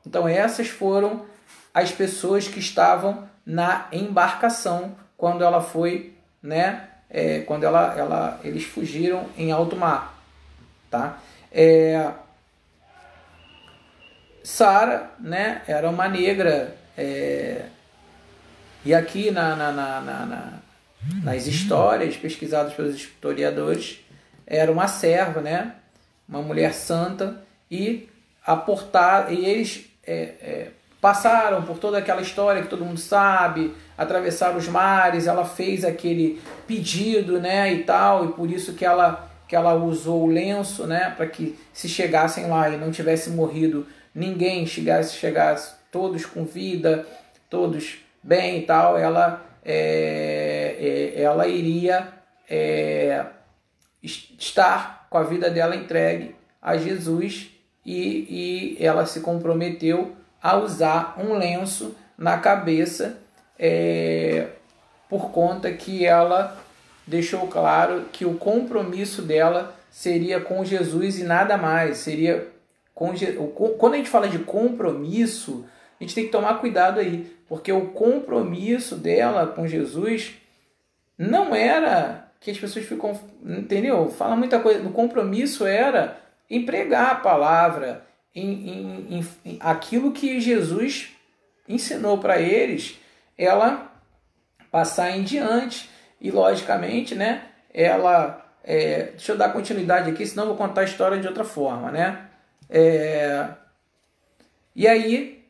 Então essas foram as pessoas que estavam na embarcação quando ela foi, né? Quando eles fugiram em alto mar, tá? Sara, né? Era uma negra e aqui nas histórias pesquisadas pelos historiadores, era uma serva, né? Uma mulher santa, e eles passaram por toda aquela história que todo mundo sabe, atravessaram os mares, ela fez aquele pedido, né, e tal, e por isso que ela usou o lenço, né, para que se chegassem lá e não tivesse morrido ninguém, chegasse todos com vida, todos bem e tal, ela iria estar com a vida dela entregue a Jesus, e ela se comprometeu a usar um lenço na cabeça, por conta que ela deixou claro que o compromisso dela seria com Jesus e nada mais. Seria quando a gente fala de compromisso, a gente tem que tomar cuidado aí, porque o compromisso dela com Jesus não era que as pessoas ficam, entendeu? Fala muita coisa. O compromisso era em pregar a palavra, em aquilo que Jesus ensinou para eles, ela passar em diante. E logicamente, né, deixa eu dar continuidade aqui, senão eu vou contar a história de outra forma, né? E aí,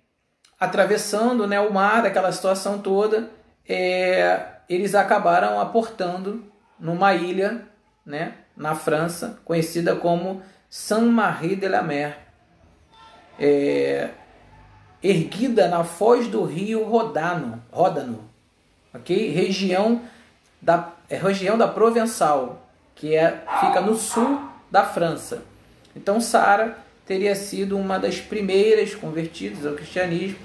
atravessando, né, o mar, daquela situação toda, eles acabaram aportando numa ilha, né, na França, conhecida como Saint-Marie-de-la-Mer, erguida na foz do rio Ródano, ok? Região da Provençal, que fica no sul da França. Então Sara teria sido uma das primeiras convertidas ao cristianismo,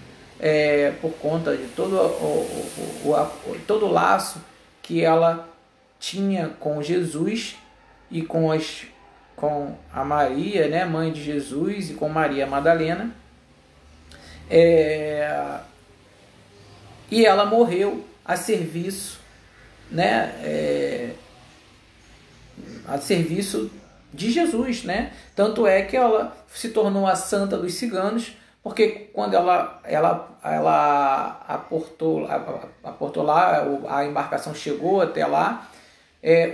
por conta de todo o laço que ela tinha com Jesus e com a Maria, né, mãe de Jesus, e com Maria Madalena. E ela morreu a serviço, né, a serviço de Jesus, né? Tanto é que ela se tornou a santa dos ciganos, porque quando ela aportou lá, a embarcação chegou até lá,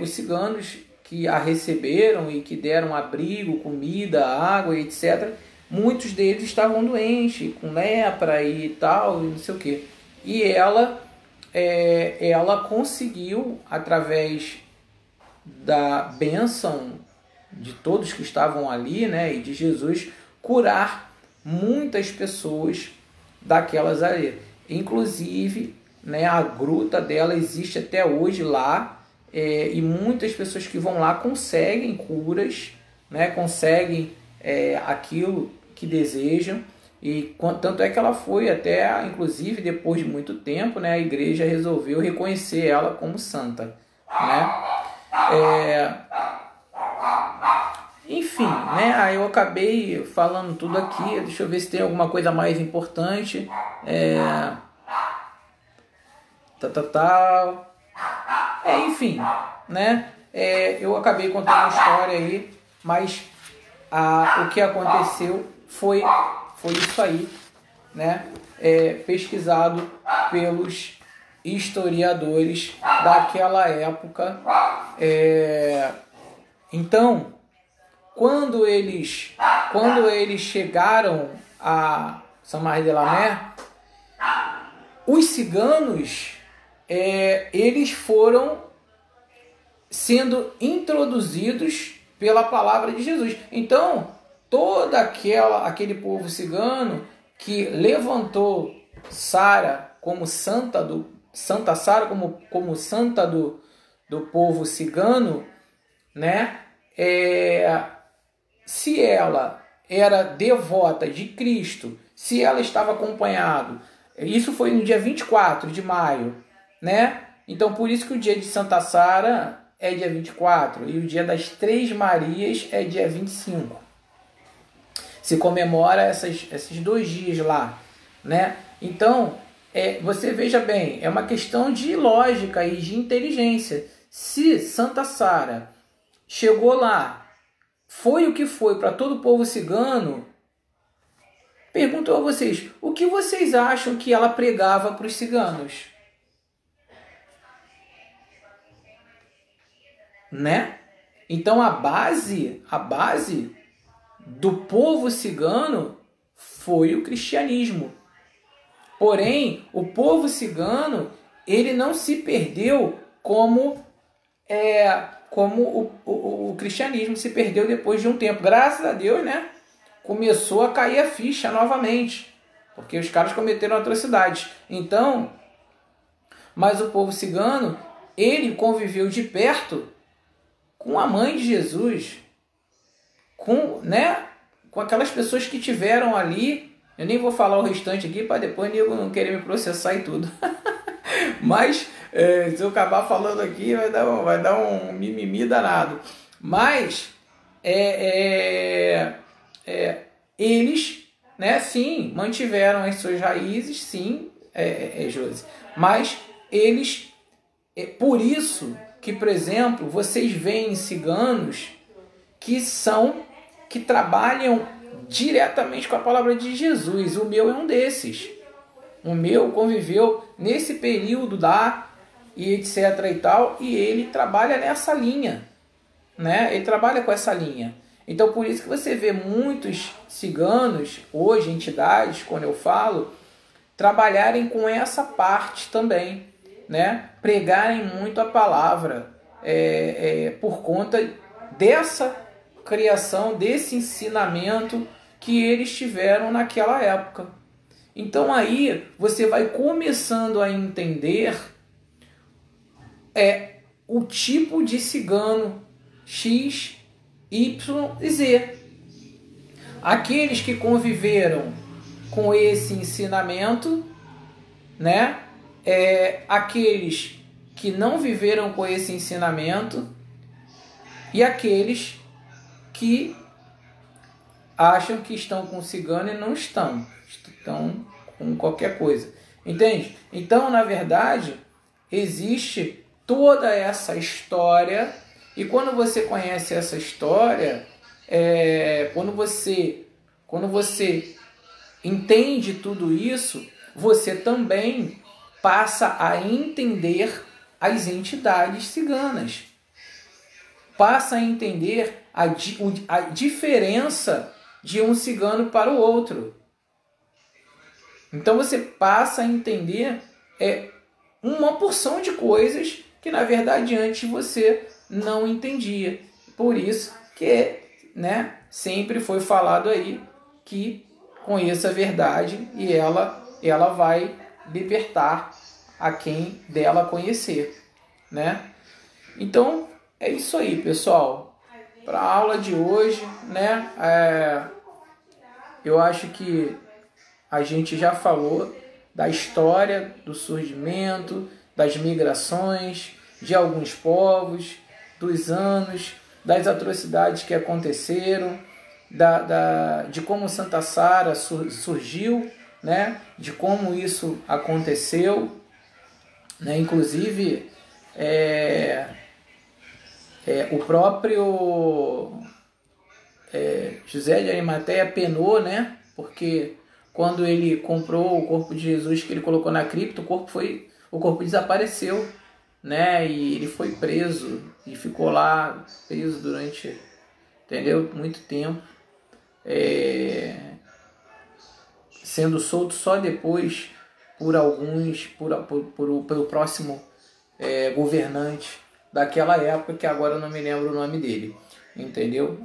os ciganos que a receberam e que deram abrigo, comida, água, etc., muitos deles estavam doentes, com lepra e tal, e não sei o quê. E ela conseguiu, através da bênção de todos que estavam ali, né, e de Jesus, curar muitas pessoas daquelas ali. Inclusive, né, a gruta dela existe até hoje lá, e muitas pessoas que vão lá conseguem curas, né, conseguem aquilo que desejam. E tanto é que ela foi até, inclusive, depois de muito tempo, né, a igreja resolveu reconhecer ela como santa, né? Enfim, né, aí eu acabei falando tudo aqui. Deixa eu ver se tem alguma coisa mais importante. Enfim, né, eu acabei contando uma história aí, mas o que aconteceu foi isso aí, né? Pesquisado pelos historiadores daquela época. Então, quando eles chegaram a Saint-Marie-de-la-Mer, os ciganos, eles foram sendo introduzidos pela palavra de Jesus. Então, todo aquele povo cigano que levantou Sara como santa Sara como santa do povo cigano, né? Se ela era devota de Cristo, se ela estava acompanhado, isso foi no dia 24 de maio, né? Então, por isso que o dia de Santa Sara é dia 24 e o dia das Três Marias é dia 25. Se comemora esses 2 dias lá, né? Então, você veja bem, é uma questão de lógica e de inteligência. Se Santa Sara chegou lá, foi o que foi para todo o povo cigano, pergunto a vocês, o que vocês acham que ela pregava para os ciganos? né? Então a base do povo cigano foi o cristianismo. Porém, o povo cigano, ele não se perdeu como o cristianismo se perdeu depois de um tempo. Graças a Deus, né? Começou a cair a ficha novamente, porque os caras cometeram atrocidades. Então, mas o povo cigano, ele conviveu de perto com a mãe de Jesus, com aquelas pessoas que tiveram ali. Eu nem vou falar o restante aqui para depois nego não querer me processar e tudo. Mas se eu acabar falando aqui vai dar um mimimi danado. Mas eles, né, sim, mantiveram as suas raízes, sim, Josi. Mas eles, por isso que, por exemplo, vocês veem ciganos que trabalham diretamente com a palavra de Jesus. O meu é um desses. O meu conviveu nesse período e etc e tal, e ele trabalha nessa linha, né? Ele trabalha com essa linha. Então, por isso que você vê muitos ciganos, hoje, entidades, quando eu falo, trabalharem com essa parte também, né? Pregarem muito a palavra, por conta dessa criação, desse ensinamento que eles tiveram naquela época. Então aí você vai começando a entender o tipo de cigano X, Y e Z. Aqueles que conviveram com esse ensinamento, né? Aqueles que não viveram com esse ensinamento e aqueles que acham que estão com cigano e não estão com qualquer coisa, entende? Então, na verdade, existe toda essa história, e quando você conhece essa história, quando você entende tudo isso, você também passa a entender as entidades ciganas, passa a entender a diferença de um cigano para o outro. Então você passa a entender uma porção de coisas que na verdade antes você não entendia. Por isso que, né, sempre foi falado aí que conheça a verdade e ela vai libertar a quem dela conhecer, né? Então é isso aí, pessoal. Para a aula de hoje, né, eu acho que a gente já falou da história do surgimento, das migrações de alguns povos, dos anos, das atrocidades que aconteceram, de como Santa Sara surgiu, né? De como isso aconteceu, né? Inclusive o próprio José de Arimateia penou, né? Porque quando ele comprou o corpo de Jesus que ele colocou na cripta, o corpo desapareceu, né? E ele foi preso e ficou lá preso durante, entendeu? Muito tempo, sendo solto só depois por alguns, pelo próximo governante daquela época, que agora eu não me lembro o nome dele, entendeu?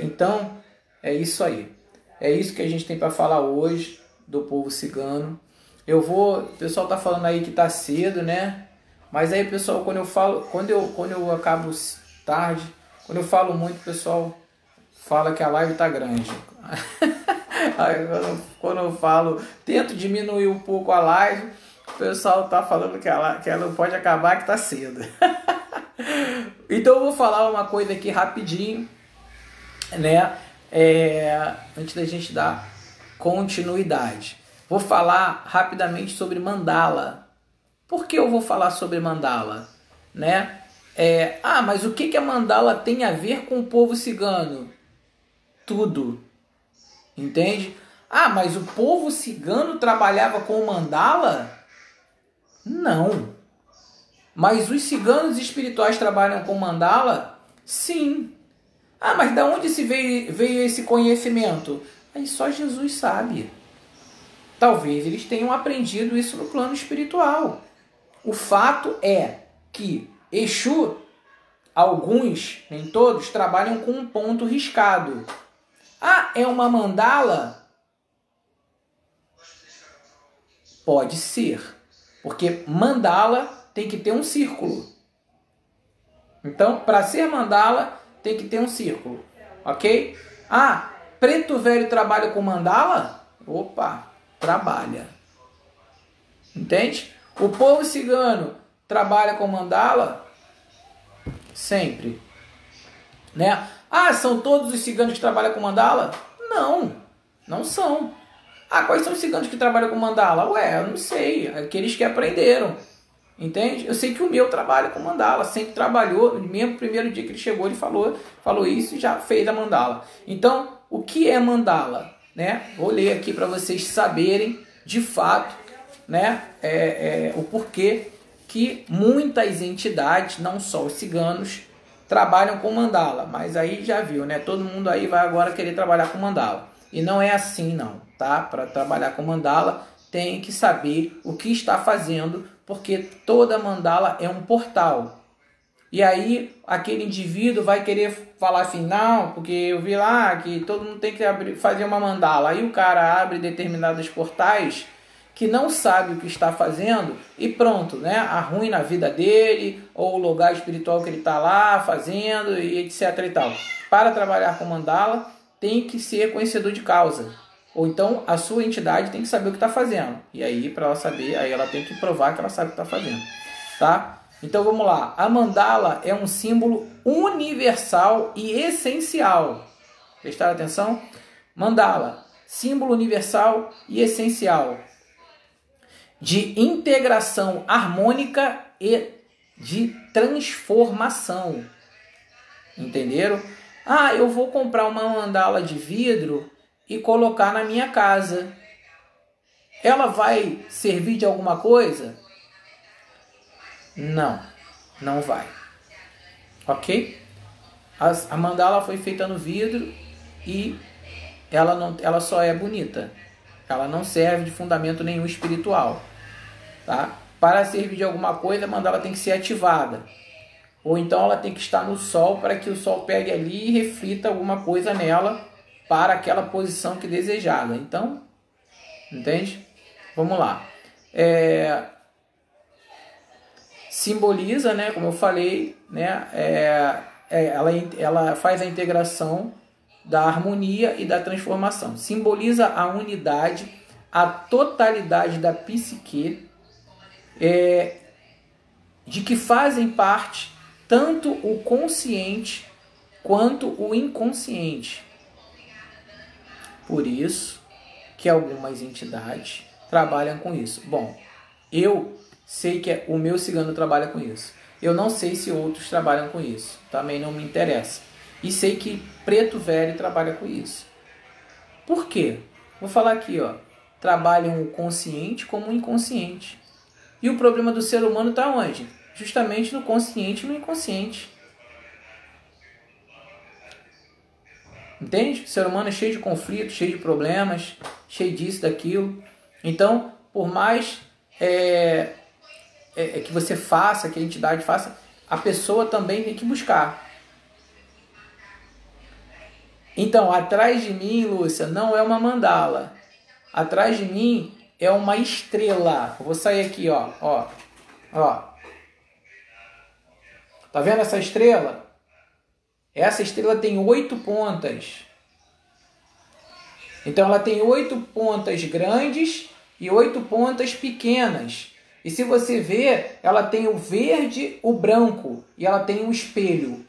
Então é isso aí. É isso que a gente tem para falar hoje do povo cigano. O pessoal tá falando aí que tá cedo, né? Mas aí, pessoal, quando eu acabo tarde, quando eu falo muito, o pessoal fala que a live tá grande. Aí, quando eu falo, tento diminuir um pouco a live, o pessoal tá falando que ela não pode acabar, que tá cedo. Então eu vou falar uma coisa aqui rapidinho, né? Antes da gente dar continuidade, vou falar rapidamente sobre mandala. Por que eu vou falar sobre mandala, né? Mas o que a mandala tem a ver com o povo cigano? Tudo, entende? Mas o povo cigano trabalhava com mandala? Não, Mas os ciganos espirituais trabalham com mandala? Sim. Ah, mas da onde veio esse conhecimento? Aí só Jesus sabe. Talvez eles tenham aprendido isso no plano espiritual. O fato é que Exu, alguns, nem todos, trabalham com um ponto riscado. Ah, é uma mandala? Pode ser. Porque mandala tem que ter um círculo. Então, para ser mandala, tem que ter um círculo. Ok? Ah, preto velho trabalha com mandala? Opa, trabalha. Entende? O povo cigano trabalha com mandala? Sempre. Né? Ah, são todos os ciganos que trabalham com mandala? Não, não são. Ah, quais são os ciganos que trabalham com mandala? Ué, eu não sei. Aqueles que aprenderam. Entende? Eu sei que o meu trabalha com mandala. Sempre trabalhou. Mesmo no primeiro dia que ele chegou, ele falou isso e já fez a mandala. Então, o que é mandala? Né? Vou ler aqui para vocês saberem, de fato, né? O porquê que muitas entidades, não só os ciganos, trabalham com mandala. Mas aí já viu, né? Todo mundo aí vai agora querer trabalhar com mandala. E não é assim, não, tá? Para trabalhar com mandala, tem que saber o que está fazendo, porque toda mandala é um portal. E aí, aquele indivíduo vai querer falar assim, não, porque eu vi lá que todo mundo tem que fazer uma mandala. Aí o cara abre determinados portais que não sabe o que está fazendo e pronto, né? Arruina a vida dele, ou o lugar espiritual que ele está lá fazendo, e etc e tal. Para trabalhar com mandala, tem que ser conhecedor de causa. Ou então a sua entidade tem que saber o que está fazendo. E aí, para ela saber, aí ela tem que provar que ela sabe o que está fazendo. Tá? Então vamos lá. A mandala é um símbolo universal e essencial. Prestaram atenção? Mandala, símbolo universal e essencial de integração harmônica e de transformação. Entenderam? Ah, eu vou comprar uma mandala de vidro e colocar na minha casa. Ela vai servir de alguma coisa? Não, não vai. Ok? A mandala foi feita no vidro e ela só é bonita. Ela não serve de fundamento nenhum espiritual. Tá? Para servir de alguma coisa, a mandala tem que ser ativada. Ou então ela tem que estar no sol para que o sol pegue ali e reflita alguma coisa nela para aquela posição que desejada. Então, entende? Vamos lá. Simboliza, né, como eu falei, né, ela faz a integração da harmonia e da transformação. Simboliza a unidade, a totalidade da psique, de que fazem parte tanto o consciente quanto o inconsciente. Por isso que algumas entidades trabalham com isso. Bom, eu sei que o meu cigano trabalha com isso. Eu não sei se outros trabalham com isso. Também não me interessa. E sei que preto velho trabalha com isso. Por quê? Vou falar aqui, ó. Trabalham o consciente como o inconsciente. E o problema do ser humano está onde? Justamente no consciente e no inconsciente. Entende? O ser humano é cheio de conflitos, cheio de problemas, cheio disso, daquilo. Então, por mais que você faça, que a entidade faça, a pessoa também tem que buscar. Então, atrás de mim, Lúcia, não é uma mandala. Atrás de mim é uma estrela. Eu vou sair aqui, ó. Tá vendo essa estrela? Essa estrela tem 8 pontas. Então ela tem 8 pontas grandes e 8 pontas pequenas. E se você ver, ela tem o verde, o branco e ela tem um espelho.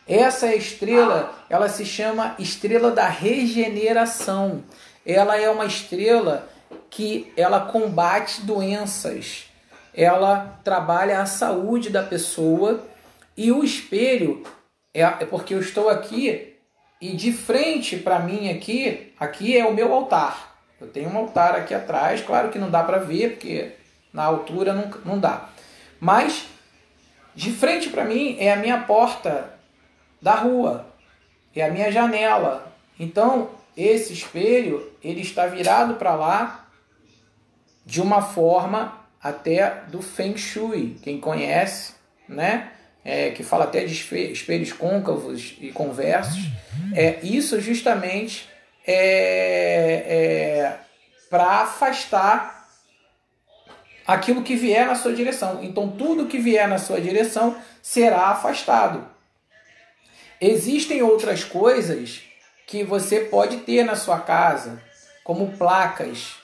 Essa estrela, ela se chama estrela da regeneração. Ela é uma estrela que ela combate doenças. Ela trabalha a saúde da pessoa. E o espelho é porque eu estou aqui e de frente para mim aqui é o meu altar. Eu tenho um altar aqui atrás, claro que não dá para ver porque na altura não dá. Mas De frente para mim é a minha porta da rua, é a minha janela. Então, esse espelho, ele está virado para lá de uma forma até do Feng Shui. Quem conhece, né? Que fala até de espelhos côncavos e convexos. Isso justamente para afastar aquilo que vier na sua direção. Então, tudo que vier na sua direção será afastado. Existem outras coisas que você pode ter na sua casa, como placas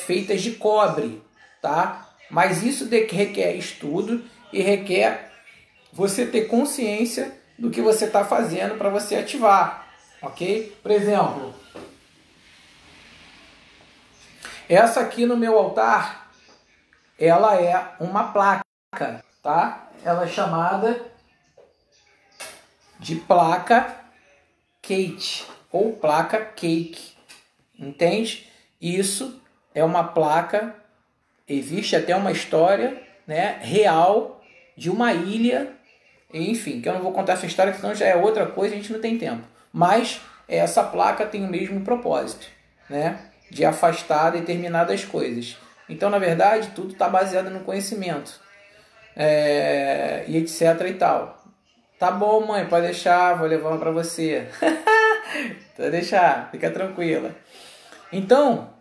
feitas de cobre, tá? Mas isso requer estudo e requer você ter consciência do que você está fazendo para você ativar, ok? Por exemplo, essa aqui no meu altar, ela é uma placa, tá? Ela é chamada de placa Kate ou placa Cake, entende? Isso é uma placa, existe até uma história, né, real de uma ilha, enfim, que eu não vou contar essa história, senão já é outra coisa, a gente não tem tempo. Mas essa placa tem o mesmo propósito, né, de afastar determinadas coisas. Então, na verdade, tudo está baseado no conhecimento, e etc e tal. Tá bom, mãe, pode deixar, vou levar uma para você. Pode deixar, fica tranquila. Então,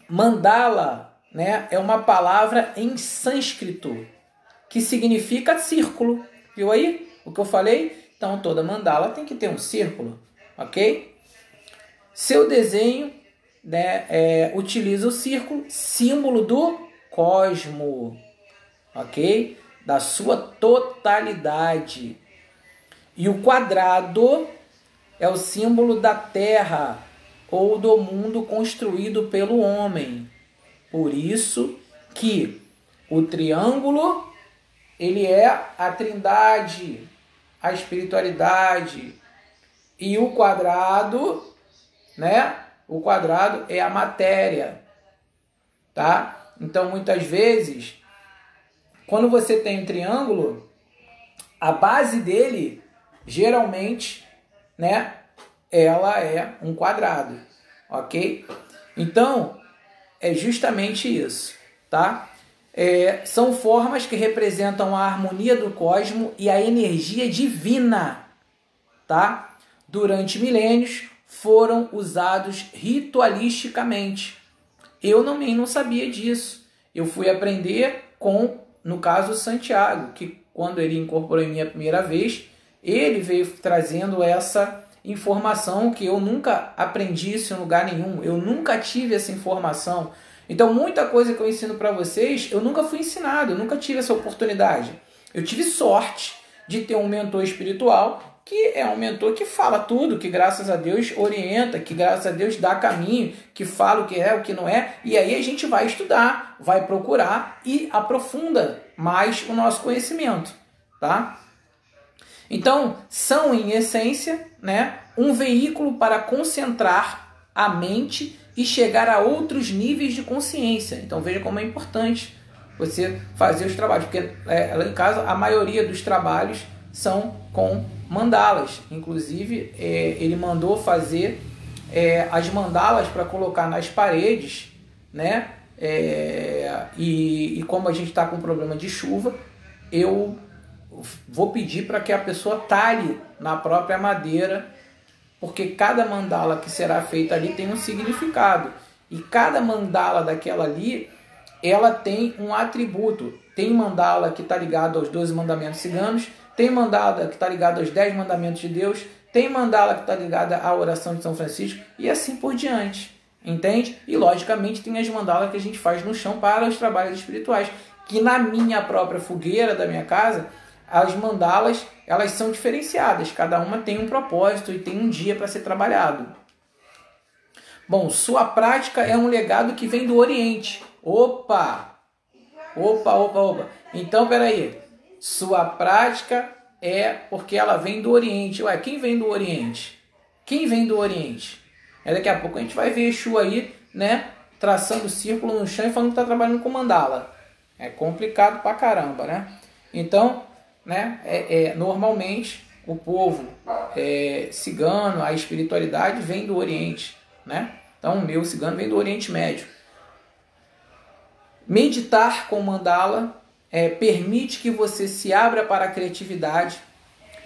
mandala, né, é uma palavra em sânscrito que significa círculo. Viu aí o que eu falei? Então, toda mandala tem que ter um círculo, ok? Seu desenho, né, utiliza o círculo, símbolo do cosmo, ok? Da sua totalidade. E o quadrado é o símbolo da terra ou do mundo construído pelo homem. Por isso que o triângulo, ele é a trindade, a espiritualidade. E o quadrado, né? O quadrado é a matéria, tá? Então, muitas vezes, quando você tem um triângulo, a base dele, geralmente, né, ela é um quadrado, ok? Então, é justamente isso, tá? São formas que representam a harmonia do cosmos e a energia divina, tá? Durante milênios foram usados ritualisticamente. Eu não sabia disso. Eu fui aprender com, no caso, Santiago, que quando ele incorporou em mim a primeira vez, ele veio trazendo essa informação que eu nunca aprendi isso em lugar nenhum. Eu nunca tive essa informação. Então, muita coisa que eu ensino para vocês, eu nunca fui ensinado, eu nunca tive essa oportunidade. Eu tive sorte de ter um mentor espiritual, que é um mentor que fala tudo, que graças a Deus orienta, que graças a Deus dá caminho, que fala o que é, o que não é, e aí a gente vai estudar, vai procurar e aprofunda mais o nosso conhecimento, tá? Então, são em essência, né, um veículo para concentrar a mente e chegar a outros níveis de consciência. Então veja como é importante você fazer os trabalhos, porque lá em casa a maioria dos trabalhos são com mandalas. Inclusive, ele mandou fazer as mandalas para colocar nas paredes, né? E como a gente está com problema de chuva, eu vou pedir para que a pessoa talhe na própria madeira, porque cada mandala que será feita ali tem um significado. E cada mandala daquela ali, ela tem um atributo. Tem mandala que está ligado aos 12 mandamentos ciganos, tem mandala que está ligado aos 10 mandamentos de Deus, tem mandala que está ligada à oração de São Francisco, e assim por diante. Entende? E logicamente tem as mandalas que a gente faz no chão para os trabalhos espirituais. Que na minha própria fogueira da minha casa, as mandalas, elas são diferenciadas. Cada uma tem um propósito e tem um dia para ser trabalhado. Bom, sua prática é um legado que vem do Oriente. Opa! Então, peraí. Sua prática é porque ela vem do Oriente. Ué, quem vem do Oriente? Quem vem do Oriente? Daqui a pouco a gente vai ver Exu aí, né, traçando círculo no chão e falando que está trabalhando com mandala. É complicado pra caramba, né? Então, né, normalmente o povo cigano, a espiritualidade vem do Oriente, né? Então o meu cigano vem do Oriente Médio. Meditar com mandala permite que você se abra para a criatividade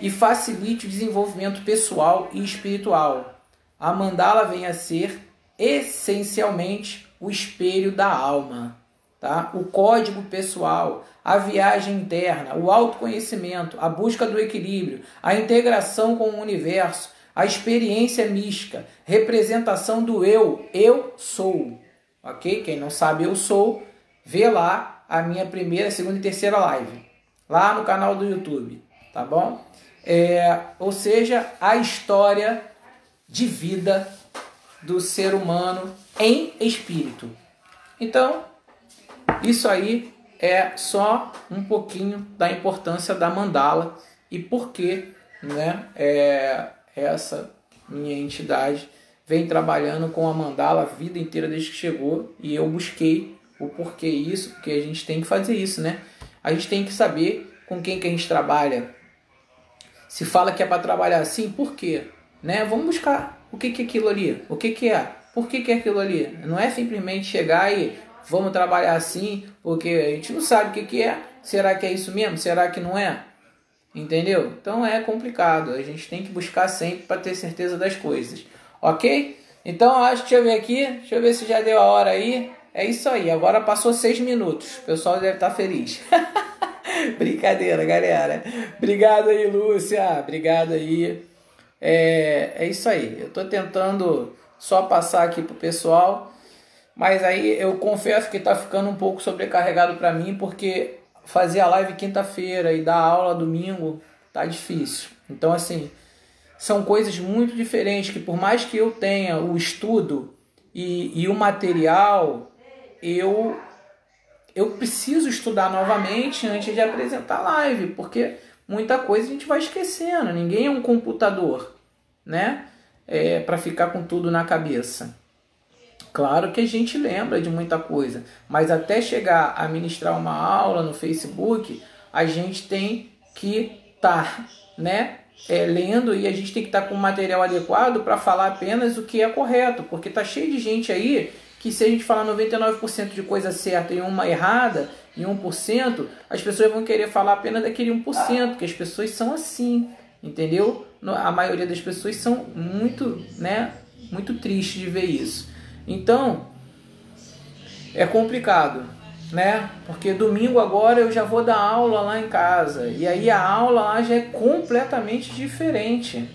e facilite o desenvolvimento pessoal e espiritual. A mandala vem a ser essencialmente o espelho da alma, tá? O código pessoal, a viagem interna, o autoconhecimento, a busca do equilíbrio, a integração com o universo, a experiência mística, representação do eu sou, ok? Quem não sabe eu sou, vê lá a minha primeira, segunda e terceira live, lá no canal do YouTube, tá bom? Ou seja, a história de vida do ser humano em espírito. Então, isso aí é só um pouquinho da importância da mandala e por que, né, essa minha entidade vem trabalhando com a mandala a vida inteira desde que chegou, e eu busquei o porquê isso, porque a gente tem que fazer isso, né? A gente tem que saber com quem que a gente trabalha. Se fala que é para trabalhar assim, por quê? Né? Vamos buscar o que é aquilo ali, o que é, por que é aquilo ali. Não é simplesmente chegar e vamos trabalhar assim, porque a gente não sabe o que é. Será que é isso mesmo? Será que não é? Entendeu? Então é complicado. A gente tem que buscar sempre para ter certeza das coisas. Ok? Então acho que, deixa eu ver aqui. Deixa eu ver se já deu a hora aí. É isso aí. Agora passou 6 minutos. O pessoal deve estar feliz. Brincadeira, galera. Obrigado aí, Lúcia. Obrigado aí. É isso aí. Eu estou tentando só passar aqui pro pessoal. Mas aí eu confesso que está ficando um pouco sobrecarregado para mim, porque fazer a live quinta-feira e dar aula domingo tá difícil. Então, assim, são coisas muito diferentes que, por mais que eu tenha o estudo e o material, eu preciso estudar novamente antes de apresentar a live, porque muita coisa a gente vai esquecendo. Ninguém é um computador, né? Para ficar com tudo na cabeça. Claro que a gente lembra de muita coisa, mas até chegar a ministrar uma aula no Facebook, a gente tem que estar, né, lendo, e a gente tem que estar com o material adequado para falar apenas o que é correto, porque tá cheio de gente aí que, se a gente falar 99% de coisa certa e uma errada, em 1%, as pessoas vão querer falar apenas daquele 1%, porque as pessoas são assim, entendeu? A maioria das pessoas são muito, né, muito tristes de ver isso. Então, é complicado, né? Porque domingo agora eu já vou dar aula lá em casa. E aí a aula lá já é completamente diferente,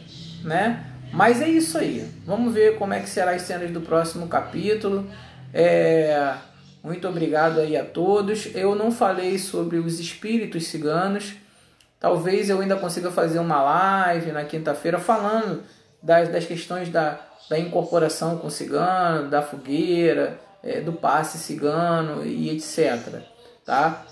né? Mas é isso aí. Vamos ver como é que será as cenas do próximo capítulo. Muito obrigado aí a todos. Eu não falei sobre os espíritos ciganos. Talvez eu ainda consiga fazer uma live na quinta-feira falando das questões da incorporação com o cigano, da fogueira, do passe cigano e etc. Tá?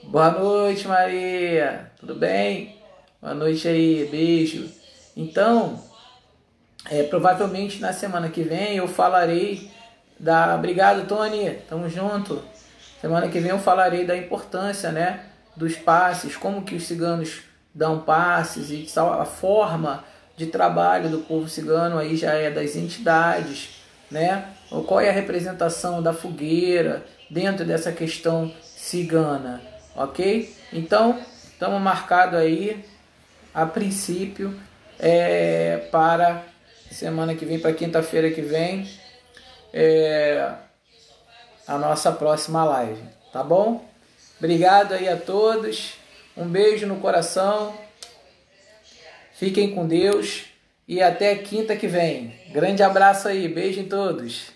Boa noite, Maria. Tudo bem? Boa noite aí, beijo. Então, provavelmente na semana que vem eu falarei Obrigado, Tony. Tamo junto. Semana que vem eu falarei da importância, né, dos passes, como que os ciganos dão passes e a forma de trabalho do povo cigano aí já é das entidades, né? Ou qual é a representação da fogueira dentro dessa questão cigana, ok? Então, estamos marcados aí, a princípio, para semana que vem, para quinta-feira que vem, a nossa próxima live, tá bom? Obrigado aí a todos. Um beijo no coração, fiquem com Deus e até quinta que vem. Grande abraço aí, beijo em todos.